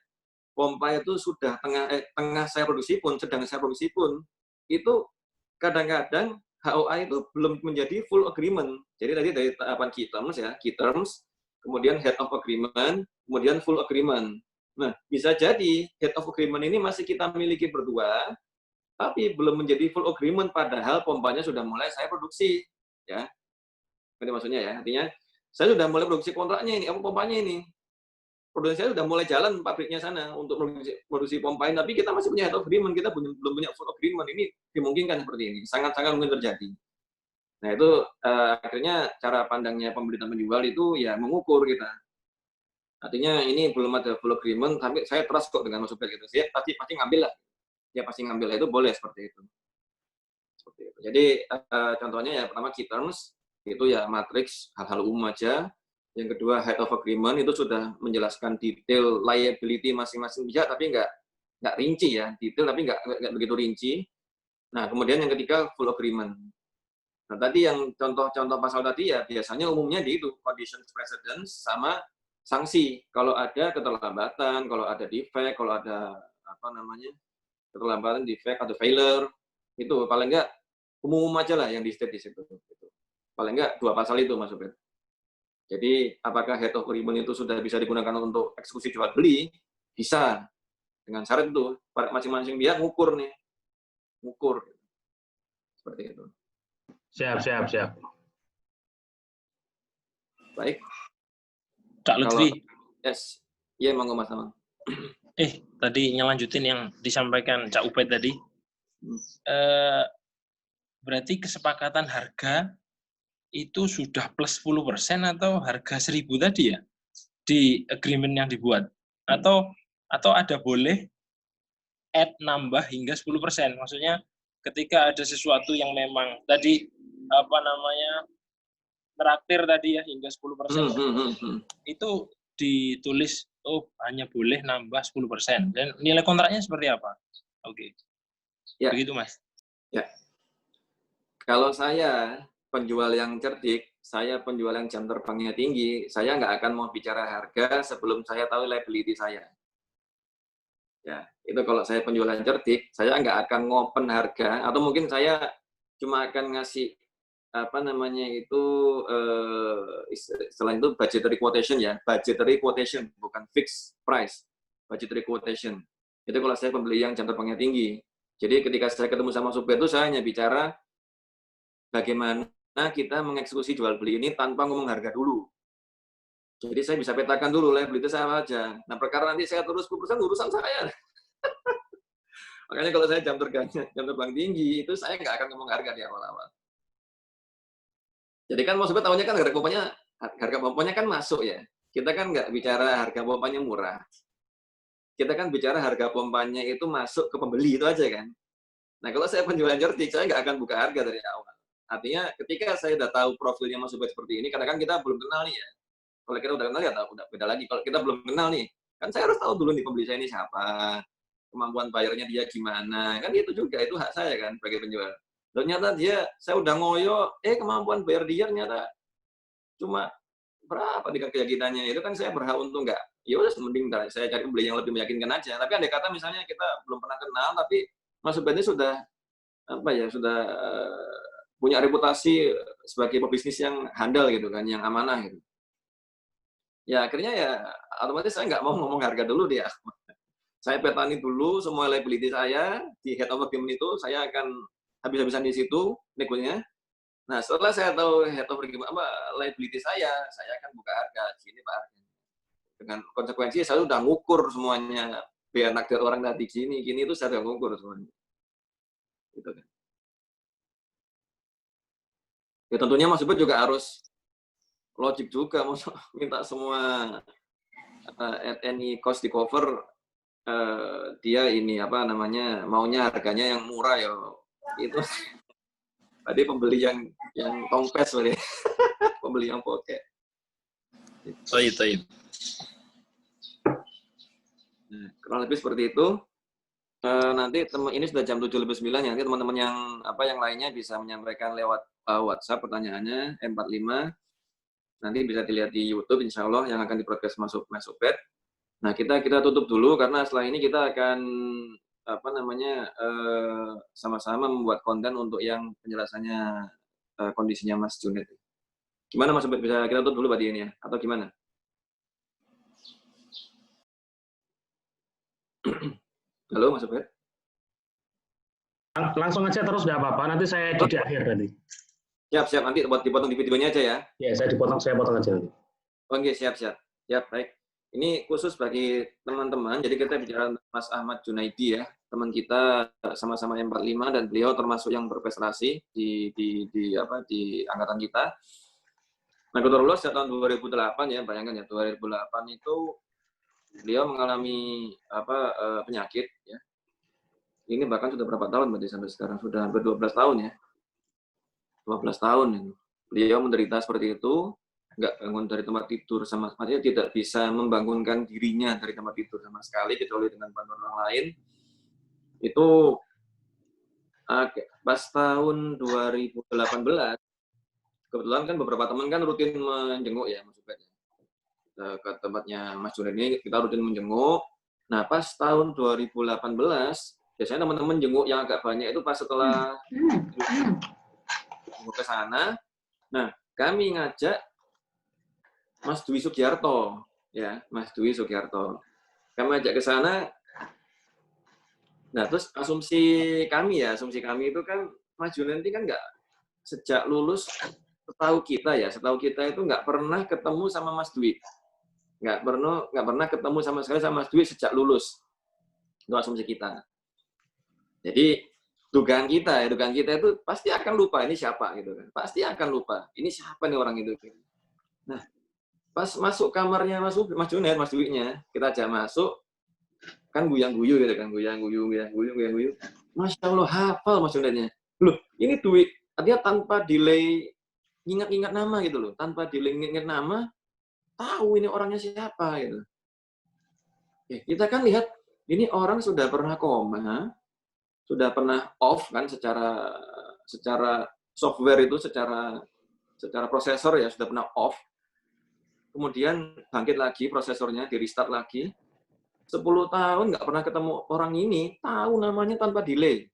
pompa itu sudah tengah saya produksi pun, sedang saya produksi pun, itu kadang-kadang HOA itu belum menjadi full agreement. Jadi tadi dari tahapan key terms, kemudian head of agreement, kemudian full agreement. Nah, bisa jadi head of agreement ini masih kita miliki berdua, tapi belum menjadi full agreement padahal pompanya sudah mulai saya produksi. Ya, itu maksudnya ya. Artinya, saya sudah mulai produksi kontraknya ini, pompanya ini. Produksi saya sudah mulai jalan pabriknya sana untuk produksi pompa ini, tapi kita masih punya head of agreement, kita belum punya full agreement. Ini dimungkinkan seperti ini, sangat-sangat mungkin terjadi. Nah, itu akhirnya cara pandangnya pembeli dan penjual itu ya mengukur kita. Artinya ini belum ada full agreement, tapi saya trust kok dengan masuk bed gitu. Saya pasti ngambil lah. Ya pasti ngambil itu boleh seperti itu. Seperti itu. Jadi contohnya ya pertama key terms itu ya matriks hal-hal umum aja. Yang kedua head of agreement itu sudah menjelaskan detail liability masing-masing pihak tapi nggak rinci ya, detail tapi nggak begitu rinci. Nah, kemudian yang ketiga full agreement. Nah, tadi yang contoh-contoh pasal tadi ya biasanya umumnya di itu conditions precedence sama sanksi. Kalau ada keterlambatan, kalau ada defect, kalau ada keterlambatan, defect atau failure, itu paling enggak umum aja lah yang di state di situ. Paling enggak 2 pasal itu maksudnya. Jadi apakah head of agreement itu sudah bisa digunakan untuk eksekusi jual beli? Bisa. Dengan syarat itu masing-masing pihak ngukur. Seperti itu. Siap. Baik. Kak Lutfi. Yes. Iya, monggo Mas Amang. Tadi ngelanjutin yang disampaikan Cak Ubed tadi. Berarti kesepakatan harga itu sudah plus 10% atau harga 1.000 tadi ya? Di agreement yang dibuat? Atau ada boleh add nambah hingga 10%. Maksudnya ketika ada sesuatu yang memang tadi apa namanya traktir tadi ya hingga 10%, itu ditulis hanya boleh nambah 10%. Dan nilai kontraknya seperti apa? Oke. Ya. Begitu, Mas. Ya. Kalau saya penjual yang cerdik, saya penjual yang jam terbangnya tinggi, saya nggak akan mau bicara harga sebelum saya tahu liability saya. Ya, itu kalau saya penjual yang cerdik, saya nggak akan ngopen harga, atau mungkin saya cuma akan ngasih apa namanya itu selain itu budgetary quotation ya, budgetary quotation bukan fixed price, budgetary quotation. Itu kalau saya pembeli yang jam terbangnya tinggi. Jadi ketika saya ketemu sama supir itu saya hanya bicara bagaimana kita mengeksekusi jual beli ini tanpa ngomong harga dulu. Jadi saya bisa petakan dulu liability saya apa aja. Nah perkara nanti saya turun 10% urusan saya. Makanya kalau saya jam terbang tinggi itu saya nggak akan ngomong harga di awal-awal. Jadi kan maksudnya tahunya kan harga pompanya kan masuk ya. Kita kan nggak bicara harga pompanya murah. Kita kan bicara harga pompanya itu masuk ke pembeli itu aja kan. Nah kalau saya penjualan cerdik, saya nggak akan buka harga dari awal. Artinya ketika saya udah tahu profilnya Mas Ubed seperti ini, kadang-kadang kita belum kenal nih ya. Kalau kita udah kenal ya udah beda lagi. Kalau kita belum kenal nih, kan saya harus tahu dulu nih pembeli saya ini siapa, kemampuan bayarnya dia gimana. Kan itu juga, itu hak saya kan sebagai penjual. Ternyata saya udah ngoyo, kemampuan bayar dia ternyata cuma berapa dengan keyakinannya. Itu kan saya berhak untuk nggak. Ya udah mending saya cari pembeli yang lebih meyakinkan aja. Tapi andai kata misalnya kita belum pernah kenal, tapi Mas Ubed ini sudah punya reputasi sebagai pebisnis yang handal gitu kan, yang amanah gitu. Ya akhirnya ya otomatis saya nggak mau ngomong harga dulu dia. Saya petani dulu semua liability saya di head of agreement itu, saya akan habis-habisan di situ negonya. Nah setelah saya tahu head of agreement liability saya akan buka harga gini Pak. Dengan konsekuensi saya sudah ngukur semuanya, biar nakdir orang tadi gini itu saya sudah ngukur semuanya. Gitu kan. Ya tentunya Mas Ubed juga harus logik juga, mau minta semua at any cost di cover, dia ini apa namanya maunya harganya yang murah ya itu. Tadi pembeli yang tongpes tadi, pembeli yang poke. Taib. Nah, kurang lebih seperti itu. Nanti ini sudah jam 7:09 ya. Nanti teman-teman yang lainnya bisa menyampaikan lewat WhatsApp pertanyaannya M45. Nanti bisa dilihat di YouTube insya Allah yang akan di-broadcast Mas Ubed. Nah, kita tutup dulu karena setelah ini kita akan sama-sama membuat konten untuk yang penjelasannya kondisinya Mas Junet. Gimana Mas Ubed, bisa kita tutup dulu Pak ini ya atau gimana? Halo Mas Ubed. Langsung aja terus nggak apa-apa, nanti saya di akhir tadi. Siap, nanti dipotong di videonya aja ya. Ya, saya potong aja nanti. Oke, siap. Ya, baik. Ini khusus bagi teman-teman, jadi kita bicara Mas Ahmad Junaidi ya, teman kita sama-sama M45 dan beliau termasuk yang berprestasi di angkatan kita. Nah, kebetulan lulus sejak tahun 2008 ya, bayangkan ya, 2008 itu beliau mengalami penyakit ya. Ini bahkan sudah berapa tahun berarti sampai sekarang? Sudah hampir 12 tahun ya. 12 tahun ini. Beliau menderita seperti itu, nggak bangun dari tempat tidur sama sekali, tidak bisa membangunkan dirinya dari tempat tidur sama sekali, kecuali dengan bantuan orang lain. Itu pas tahun 2018, kebetulan kan beberapa teman kan rutin menjenguk ya, Mas Ubed. Ke tempatnya Mas Junet ini kita rutin menjenguk. Nah, pas tahun 2018, biasanya teman-teman jenguk yang agak banyak itu pas setelah ke sana. Nah, kami ngajak Mas Dwi Sugiarto, ya, Mas Dwi Sugiarto. Kami ajak ke sana. Nah, terus asumsi kami itu kan Mas Junet kan nggak sejak lulus, setahu kita itu nggak pernah ketemu sama Mas Dwi. Nggak pernah ketemu sama sekali sama Mas Dwi sejak lulus. Itu asumsi kita. Jadi dugaan kita itu pasti akan lupa ini siapa gitu kan. Pasti akan lupa. Ini siapa nih orang itu. Nah, pas masuk kamarnya Mas Junet, Mas Dwi-nya, kita ajak masuk. kan guyang-guyu gitu kan, guyang-guyu. Masya Allah, hafal Mas Junednya. Loh, ini duit, artinya tanpa delay ingat-ingat nama gitu loh, tanpa delay ingat nama, tahu ini orangnya siapa gitu. Ya, kita kan lihat, ini orang sudah pernah koma, sudah pernah off kan secara software itu, secara prosesor ya sudah pernah off, kemudian bangkit lagi prosesornya, di restart lagi, 10 tahun nggak pernah ketemu orang ini, tahu namanya tanpa delay.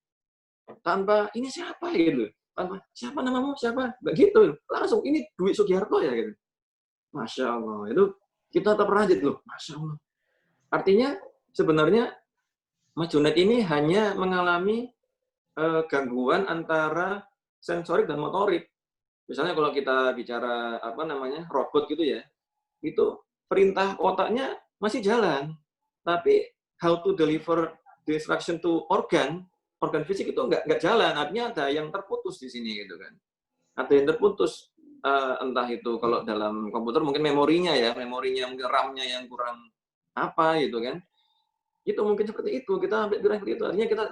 Tanpa, ini siapa gitu. Tanpa, siapa namamu, siapa? Begitu. Langsung, ini duit Sugiharto ya gitu. Masya Allah. Itu kita terperajit loh. Masya Allah. Artinya, sebenarnya Mas Junaid ini hanya mengalami gangguan antara sensorik dan motorik. Misalnya kalau kita bicara, robot gitu ya, itu perintah otaknya masih jalan. Tapi how to deliver the instruction to organ fisik itu nggak jalan. Artinya ada yang terputus di sini gitu kan. Ada yang terputus, entah itu kalau dalam komputer mungkin memorinya mungkin RAM-nya yang kurang apa gitu kan. Itu mungkin seperti itu. Kita sampai bilang seperti itu. Artinya kita,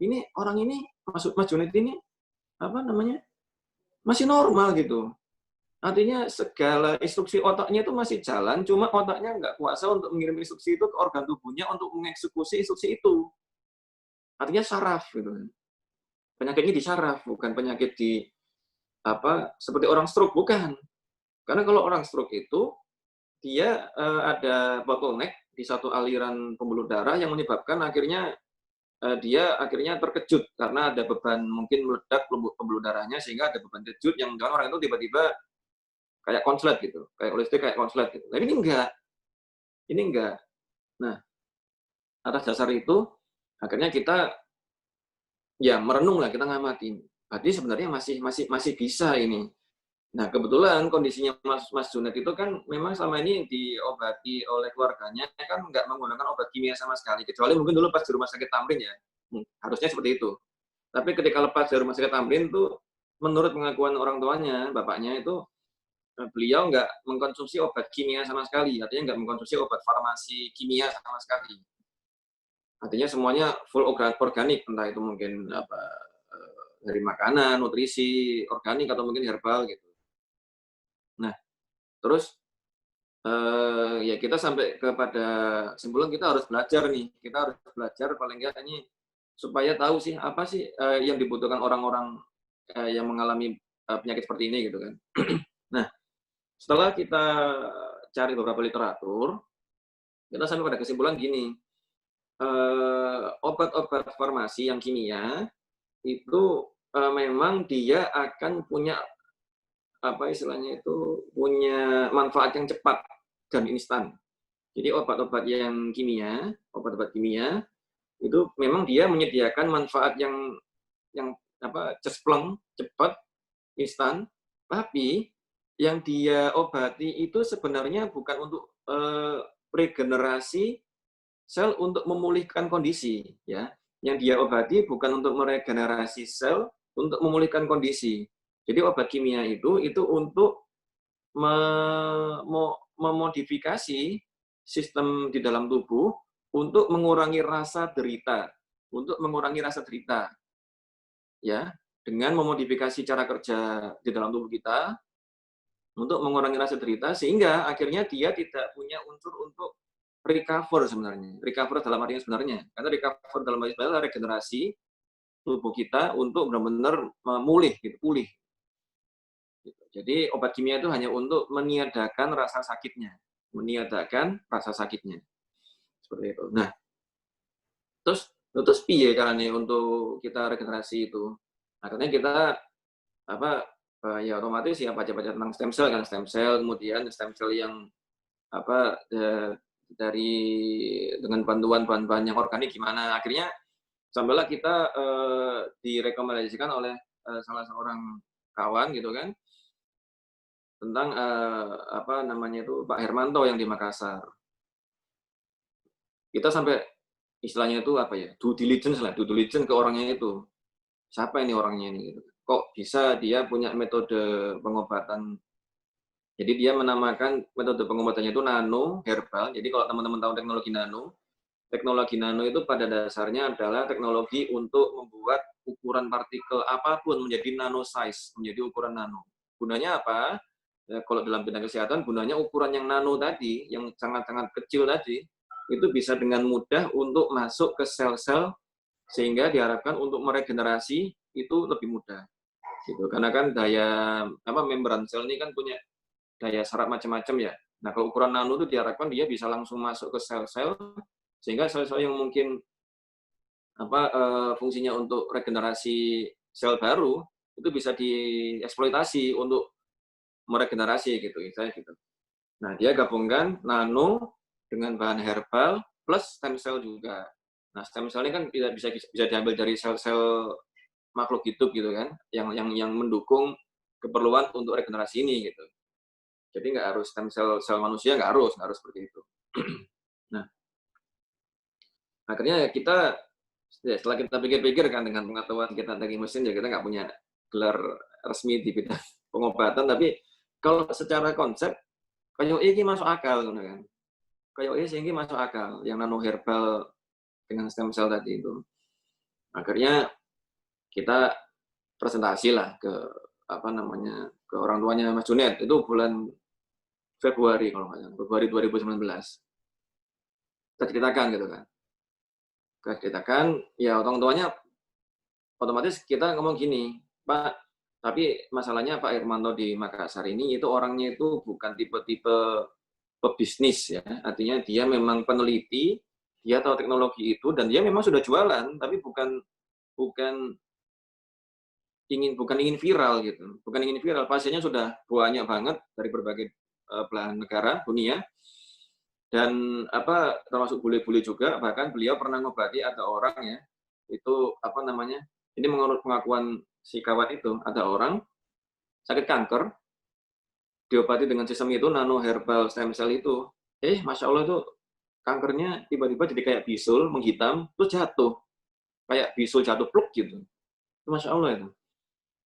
ini orang ini, Mas Junaid ini, masih normal gitu. Artinya segala instruksi otaknya itu masih jalan, cuma otaknya nggak kuasa untuk mengirim instruksi itu ke organ tubuhnya untuk mengeksekusi instruksi itu. Artinya saraf gitu. Penyakitnya di saraf, bukan penyakit di seperti orang stroke, bukan. Karena kalau orang stroke itu dia ada bottleneck di satu aliran pembuluh darah yang menyebabkan akhirnya dia terkejut karena ada beban mungkin meledak pembuluh darahnya sehingga ada beban kejut yang orang itu tiba-tiba kayak konslet gitu, kayak listrik kayak konslet gitu. Tapi ini enggak. Nah, atas dasar itu akhirnya kita ya merenung lah, kita ngamatin. Berarti sebenarnya masih bisa ini. Nah, kebetulan kondisinya Mas Junaid itu kan memang selama ini diobati oleh keluarganya kan nggak menggunakan obat kimia sama sekali, kecuali mungkin dulu pas di rumah sakit Tamrin ya. Harusnya seperti itu. Tapi ketika lepas dari rumah sakit Tamrin tuh menurut pengakuan orang tuanya, bapaknya itu beliau nggak mengkonsumsi obat kimia sama sekali, artinya nggak mengkonsumsi obat farmasi kimia sama sekali. Artinya semuanya full organik, entah itu mungkin dari makanan, nutrisi, organik atau mungkin herbal gitu. Nah, terus ya kita sampai kepada kesimpulan kita harus belajar nih, kita harus belajar paling nggak ini supaya tahu sih apa sih yang dibutuhkan orang-orang yang mengalami penyakit seperti ini gitu kan. Nah, setelah kita cari beberapa literatur, kita sampai pada kesimpulan gini, obat-obat farmasi yang kimia itu memang dia akan punya punya manfaat yang cepat dan instan. Jadi obat-obat kimia itu memang dia menyediakan manfaat yang cespleng, cepat, instan, tapi yang dia obati itu sebenarnya bukan untuk regenerasi sel untuk memulihkan kondisi, ya. Yang dia obati bukan untuk meregenerasi sel untuk memulihkan kondisi. Jadi obat kimia itu untuk memodifikasi sistem di dalam tubuh untuk mengurangi rasa derita, ya, dengan memodifikasi cara kerja di dalam tubuh kita untuk mengurangi rasa derita, sehingga akhirnya dia tidak punya unsur untuk recover sebenarnya. Recover dalam artinya sebenarnya. Karena recover dalam artinya adalah regenerasi tubuh kita untuk benar-benar pulih. Jadi obat kimia itu hanya untuk meniadakan rasa sakitnya. Seperti itu. Nah, terus piye caranya untuk kita regenerasi itu? Akhirnya kita ya otomatis ya baca-baca tentang stem cell, kemudian stem cell yang dengan bantuan bahan-bahan yang organik gimana. Akhirnya sampailah kita direkomendasikan oleh salah seorang kawan gitu kan, tentang Pak Hermanto yang di Makassar. Kita sampai istilahnya itu due diligence ke orangnya itu. Siapa ini orangnya ini gitu. Kok bisa dia punya metode pengobatan. Jadi dia menamakan metode pengobatannya itu nano herbal. Jadi kalau teman-teman tahu teknologi nano teknologi nano itu pada dasarnya adalah teknologi untuk membuat ukuran partikel apapun menjadi nano size, menjadi ukuran nano. Gunanya apa? Ya, kalau dalam bidang kesehatan, gunanya ukuran yang nano tadi, yang sangat-sangat kecil tadi, itu bisa dengan mudah untuk masuk ke sel-sel, sehingga diharapkan untuk meregenerasi itu lebih mudah. Gitu. Karena kan daya membran sel ini kan punya daya serap macam-macam ya. Nah, kalau ukuran nano itu diharapkan dia bisa langsung masuk ke sel-sel, sehingga sel-sel yang mungkin fungsinya untuk regenerasi sel baru itu bisa dieksploitasi untuk meregenerasi gitu, saya gitu. Nah, dia gabungkan nano dengan bahan herbal plus stem cell juga. Nah, stem cell ini kan bisa diambil dari sel-sel makhluk hidup gitu kan, yang mendukung keperluan untuk regenerasi ini gitu. Jadi nggak harus stem sel manusia, nggak harus seperti itu. Nah, akhirnya kita setelah kita pikir-pikir kan dengan pengetahuan kita dari mesin, ya kita nggak punya gelar resmi di bidang pengobatan, tapi kalau secara konsep kayak ini masuk akal kan. Kayak ini masuk akal yang nano herbal dengan stem cell tadi itu. Akhirnya kita presentasi lah ke ke orang tuanya Mas Junet, itu bulan Februari kalau nggak salah, Februari 2019. Kita ceritakan gitu kan. Kita ceritakan, ya orang tuanya otomatis kita ngomong gini, Pak, tapi masalahnya Pak Hermanto di Makassar ini itu orangnya itu bukan tipe-tipe pebisnis ya, artinya dia memang peneliti, dia tahu teknologi itu dan dia memang sudah jualan, tapi bukan ingin viral gitu, bukan ingin viral. Pasiennya sudah banyak banget dari berbagai belahan negara dunia, dan termasuk bule-bule juga. Bahkan beliau pernah ngobati ada orang ya, itu ini menurut pengakuan si kawan itu, ada orang sakit kanker diobati dengan sistem itu, nano herbal stem cell itu, masya Allah itu kankernya tiba-tiba jadi kayak bisul menghitam terus jatuh, kayak bisul jatuh pluk gitu. Itu masya Allah itu.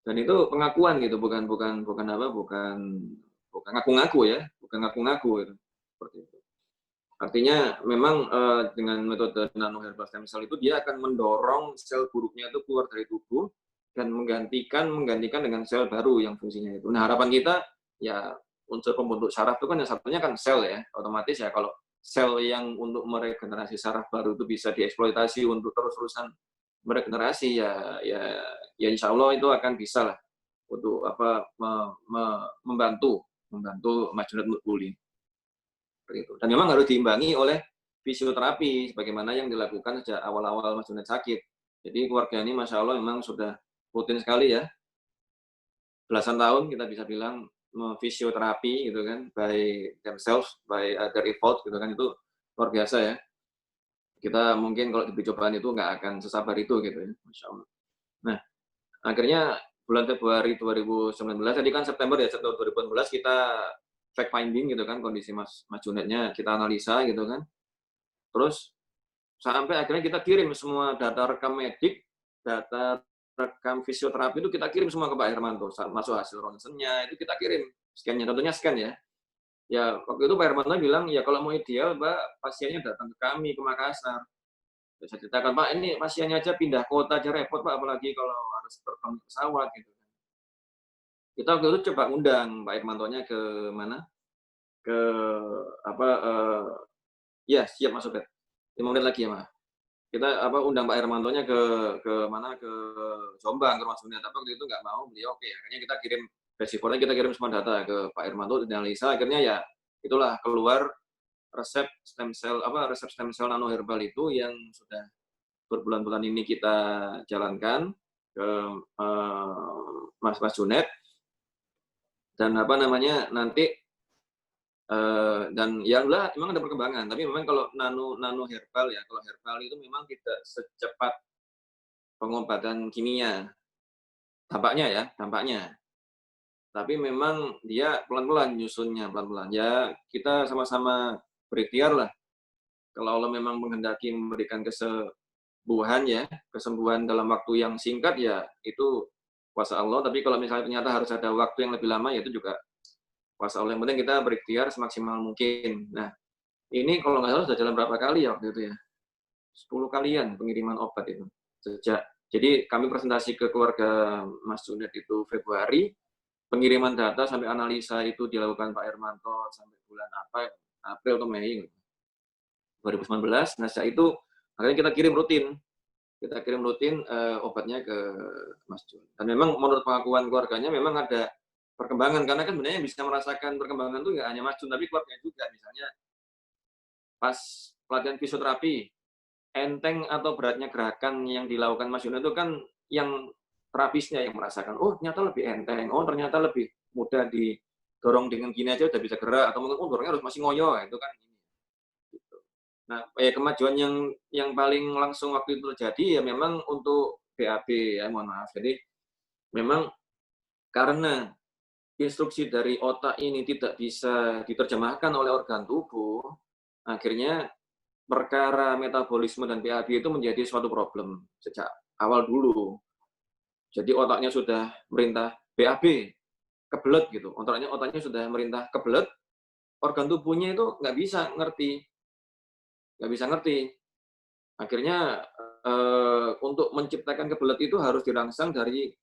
Dan itu pengakuan gitu, bukan ngaku-ngaku ya, bukan ngaku-ngaku itu. Seperti itu. Artinya memang dengan metode nano herbal stem cell itu dia akan mendorong sel buruknya itu keluar dari tubuh dan menggantikan dengan sel baru yang fungsinya itu. Nah, harapan kita ya unsur pembentuk saraf itu kan yang satunya kan sel ya, otomatis ya kalau sel yang untuk meregenerasi saraf baru itu bisa dieksploitasi untuk terus-terusan meregenerasi ya insya Allah itu akan bisa lah untuk membantu Mas Junet untuk pulih. Dan memang harus diimbangi oleh fisioterapi sebagaimana yang dilakukan sejak awal-awal Mas Junet sakit. Jadi keluarga ini masya Allah memang sudah rutin sekali ya, belasan tahun kita bisa bilang fisioterapi gitu kan, by themselves, by their effort gitu kan, itu luar biasa ya. Kita mungkin kalau diberi cobaan itu nggak akan sesabar itu gitu ya, masya Allah. Nah, akhirnya bulan Februari 2019, tadi kan September 2019 kita fact finding gitu kan, kondisi Mas Junetnya kita analisa gitu kan. Terus sampai akhirnya kita kirim semua data rekam medik, data rekam fisioterapi itu kita kirim semua ke Pak Hermanto, masuk hasil ronsennya itu kita kirim, scan-nya tentunya scan ya. Ya waktu itu Pak Hermanto bilang, ya kalau mau ideal Pak, pasiennya datang ke kami ke Makassar. Saya ceritakan, Pak, ini pasiennya aja pindah kota aja repot Pak, apalagi kalau harus terbang pesawat gitu. Kita waktu itu coba undang Pak Hermantonya ke mana? Ke ya siap Mas Sobet. 5 menit lagi ya Mas. Kita undang Pak Hermantonya ke Jombang, ke Rumah Junet. Tapi waktu itu nggak mau, beliau oke. Akhirnya kita kirim receiver-nya, kita kirim semua data ke Pak Hermanto, dianalisa. Akhirnya ya itulah keluar resep stem cell nano herbal itu yang sudah berbulan-bulan ini kita jalankan ke Mas Junet. Dan nanti dan ya udah memang ada perkembangan, tapi memang kalau nano herbal ya, kalau herbal itu memang tidak secepat pengobatan kimia dampaknya. Tapi memang dia pelan-pelan nyusunnya, pelan-pelan. Ya kita sama-sama berikhtiar lah. Kalau Allah memang menghendaki memberikan kesembuhan dalam waktu yang singkat ya itu kuasa Allah. Tapi kalau misalnya ternyata harus ada waktu yang lebih lama ya itu juga kuasa Allah. Yang penting kita berikhtiar semaksimal mungkin. Nah, ini kalau nggak salah sudah jalan berapa kali ya waktu itu ya. 10 kalian pengiriman obat itu. Jadi kami presentasi ke keluarga Mas Junet itu Februari, pengiriman data sampai analisa itu dilakukan Pak Hermanto sampai bulan apa, April atau Mei 2019. Nah, setelah itu akhirnya kita kirim rutin obatnya ke Mas Jun. Dan memang menurut pengakuan keluarganya memang ada perkembangan, karena kan sebenarnya bisa merasakan perkembangan itu nggak hanya Mas Jun, tapi keluarganya juga. Misalnya pas pelatihan fisioterapi, enteng atau beratnya gerakan yang dilakukan Mas Jun itu kan yang terapisnya yang merasakan, oh ternyata lebih enteng, oh ternyata lebih mudah didorong dengan gini aja udah bisa gerak, atau mungkin dorongnya harus masih ngoyo, itu kan. Nah, kemajuan yang paling langsung waktu itu terjadi ya memang untuk BAB ya, mohon maaf. Jadi memang karena instruksi dari otak ini tidak bisa diterjemahkan oleh organ tubuh, akhirnya perkara metabolisme dan BAB itu menjadi suatu problem sejak awal dulu. Jadi otaknya sudah merintah BAB, kebelet gitu. Otaknya sudah merintah kebelet, organ tubuhnya itu nggak bisa ngerti. Akhirnya untuk menciptakan kebelet itu harus dirangsang dari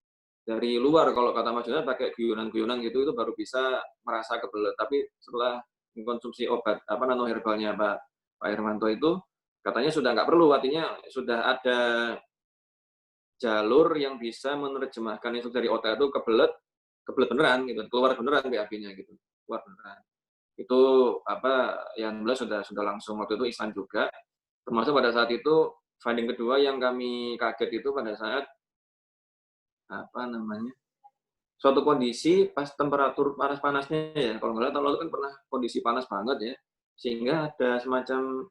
luar. Kalau kata Mas Junet pakai guyonan-guyonan gitu, itu baru bisa merasa kebelet. Tapi setelah mengkonsumsi obat nanoherbalnya Pak Hermanto itu, katanya sudah nggak perlu, artinya sudah ada jalur yang bisa menerjemahkan itu dari otak itu kebelet beneran gitu, keluar beneran BAB-nya gitu, keluar beneran. Itu yang sudah langsung waktu itu instan juga. Termasuk pada saat itu finding kedua yang kami kaget itu pada saat suatu kondisi pas temperatur panas-panasnya ya, kalau nggak salah tahun lalu kan pernah kondisi panas banget ya, sehingga ada semacam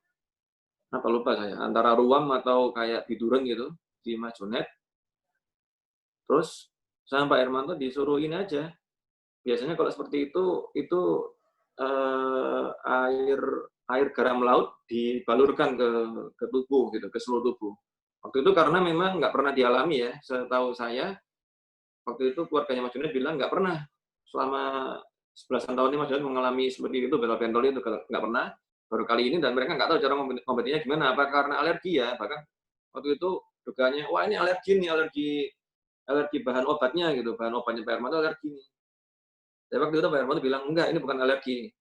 lupa saya, antara ruam atau kayak biduran gitu di Mas Junet. Terus sama Pak Hermanto disuruh ini aja. Biasanya kalau seperti itu air garam laut dibalurkan ke tubuh gitu, ke seluruh tubuh. Waktu itu karena memang nggak pernah dialami ya, setahu saya waktu itu keluarganya Mas Junet bilang nggak pernah selama 11-an tahun ini Mas Junet mengalami seperti itu, bentol itu nggak pernah, baru kali ini, dan mereka nggak tahu cara ngobatinya gimana, apa karena alergi ya, bahkan waktu itu dugaannya wah ini alergi bahan obatnya gitu, bahan obatnya Pak Hermanto alergi nih. Tapi waktu itu Pak Hermanto bilang enggak, ini bukan alergi,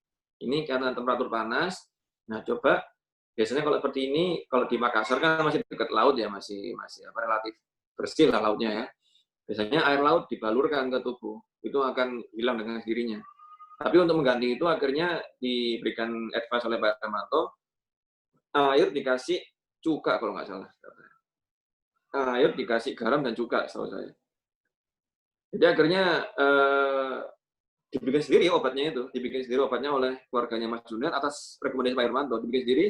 ini karena temperatur panas. Nah, coba biasanya kalau seperti ini, kalau di Makassar kan masih dekat laut ya, masih relatif bersih lah lautnya ya. Biasanya air laut dibalurkan ke tubuh, itu akan hilang dengan sendirinya. Tapi untuk mengganti itu akhirnya diberikan advice oleh Pak Hermanto, air dikasih cuka kalau nggak salah. Air dikasih garam dan cuka setahu saya. Jadi akhirnya dibikin sendiri obatnya oleh keluarganya Mas Junet atas rekomendasi Pak Hermanto, dibikin sendiri,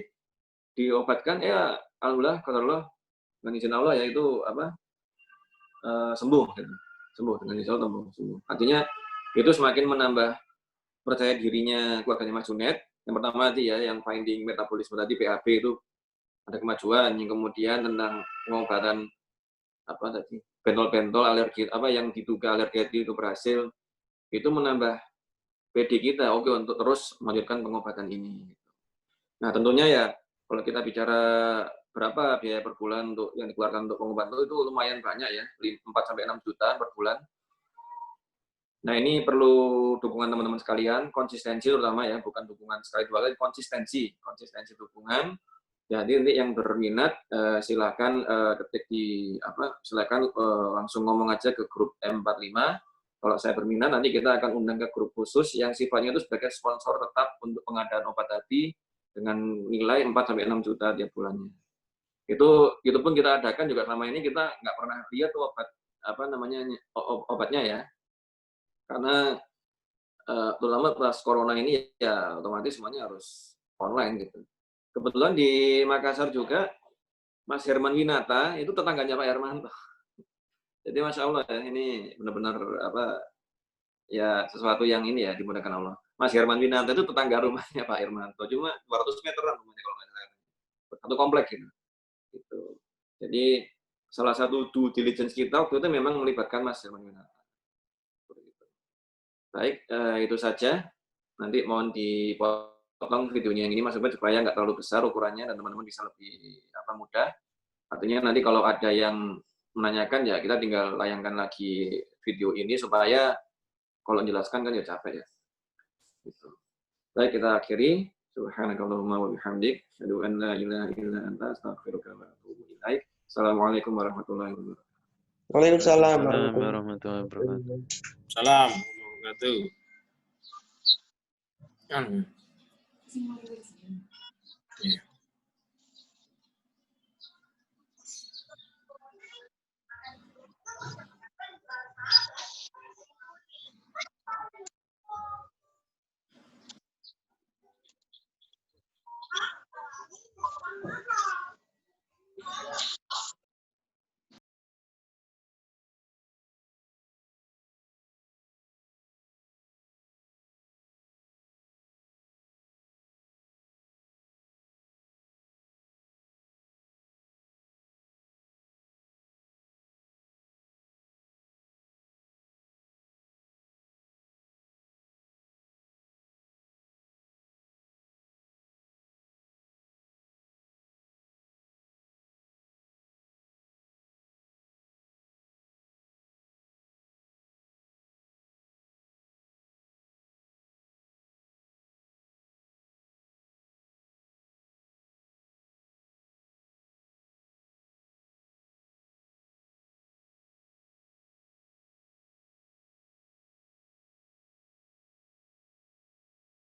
diobatkan, ya alhamdulillah, qadarullah, dengan izin Allah ya itu sembuh dengan izin Allah, sembuh. Artinya itu semakin menambah percaya dirinya keluarganya Mas Junet. Yang pertama tadi ya, yang finding metabolisme tadi, BAB itu ada kemajuan, yang kemudian tentang pengobatan bentol-bentol alergi yang diduga alergi itu berhasil, itu menambah PD kita untuk terus melanjutkan pengobatan ini. Nah, tentunya ya kalau kita bicara berapa biaya per bulan untuk yang dikeluarkan untuk pengobatan itu lumayan banyak ya, 4-6 juta per bulan. Nah, ini perlu dukungan teman-teman sekalian, konsistensi terutama ya, bukan dukungan sekali dua kali, konsistensi dukungan. Jadi nanti yang berminat silakan ketik silakan langsung ngomong aja ke grup M45. Kalau saya berminat, nanti kita akan undang ke grup khusus yang sifatnya itu sebagai sponsor tetap untuk pengadaan obat tadi dengan nilai 4-6 juta tiap bulannya. Itu pun kita adakan juga selama ini, kita nggak pernah lihat tuh obatnya ya. Karena terutama pas corona ini ya otomatis semuanya harus online gitu. Kebetulan di Makassar juga Mas Herman Winata itu tetangganya Pak Hermanto. Jadi Masya Allah ya, ini benar-benar ya sesuatu yang ini ya dimudahkan Allah. Mas Herman Winata itu tetangga rumahnya Pak Hermanto, cuma 200 meteran rumahnya kalau nggak salah. Satu komplek gitu. Jadi salah satu due diligence kita waktu itu memang melibatkan Mas Herman Winata. Baik, itu saja. Nanti mohon di potong videonya yang ini Mas Ubed supaya nggak terlalu besar ukurannya dan teman-teman bisa lebih mudah. Artinya nanti kalau ada yang menanyakan ya kita tinggal layangkan lagi video ini supaya kalau menjelaskan kan ya capek ya. Gitu. Baik, kita akhiri. Subhanakallahumma wa bihamdik, asyhadu an la ilaha illa anta, astaghfiruka wa atubu ilaik. Assalamualaikum warahmatullahi wabarakatuh. Waalaikumsalam warahmatullahi wabarakatuh. Salam warahmatullahi wabarakatuh.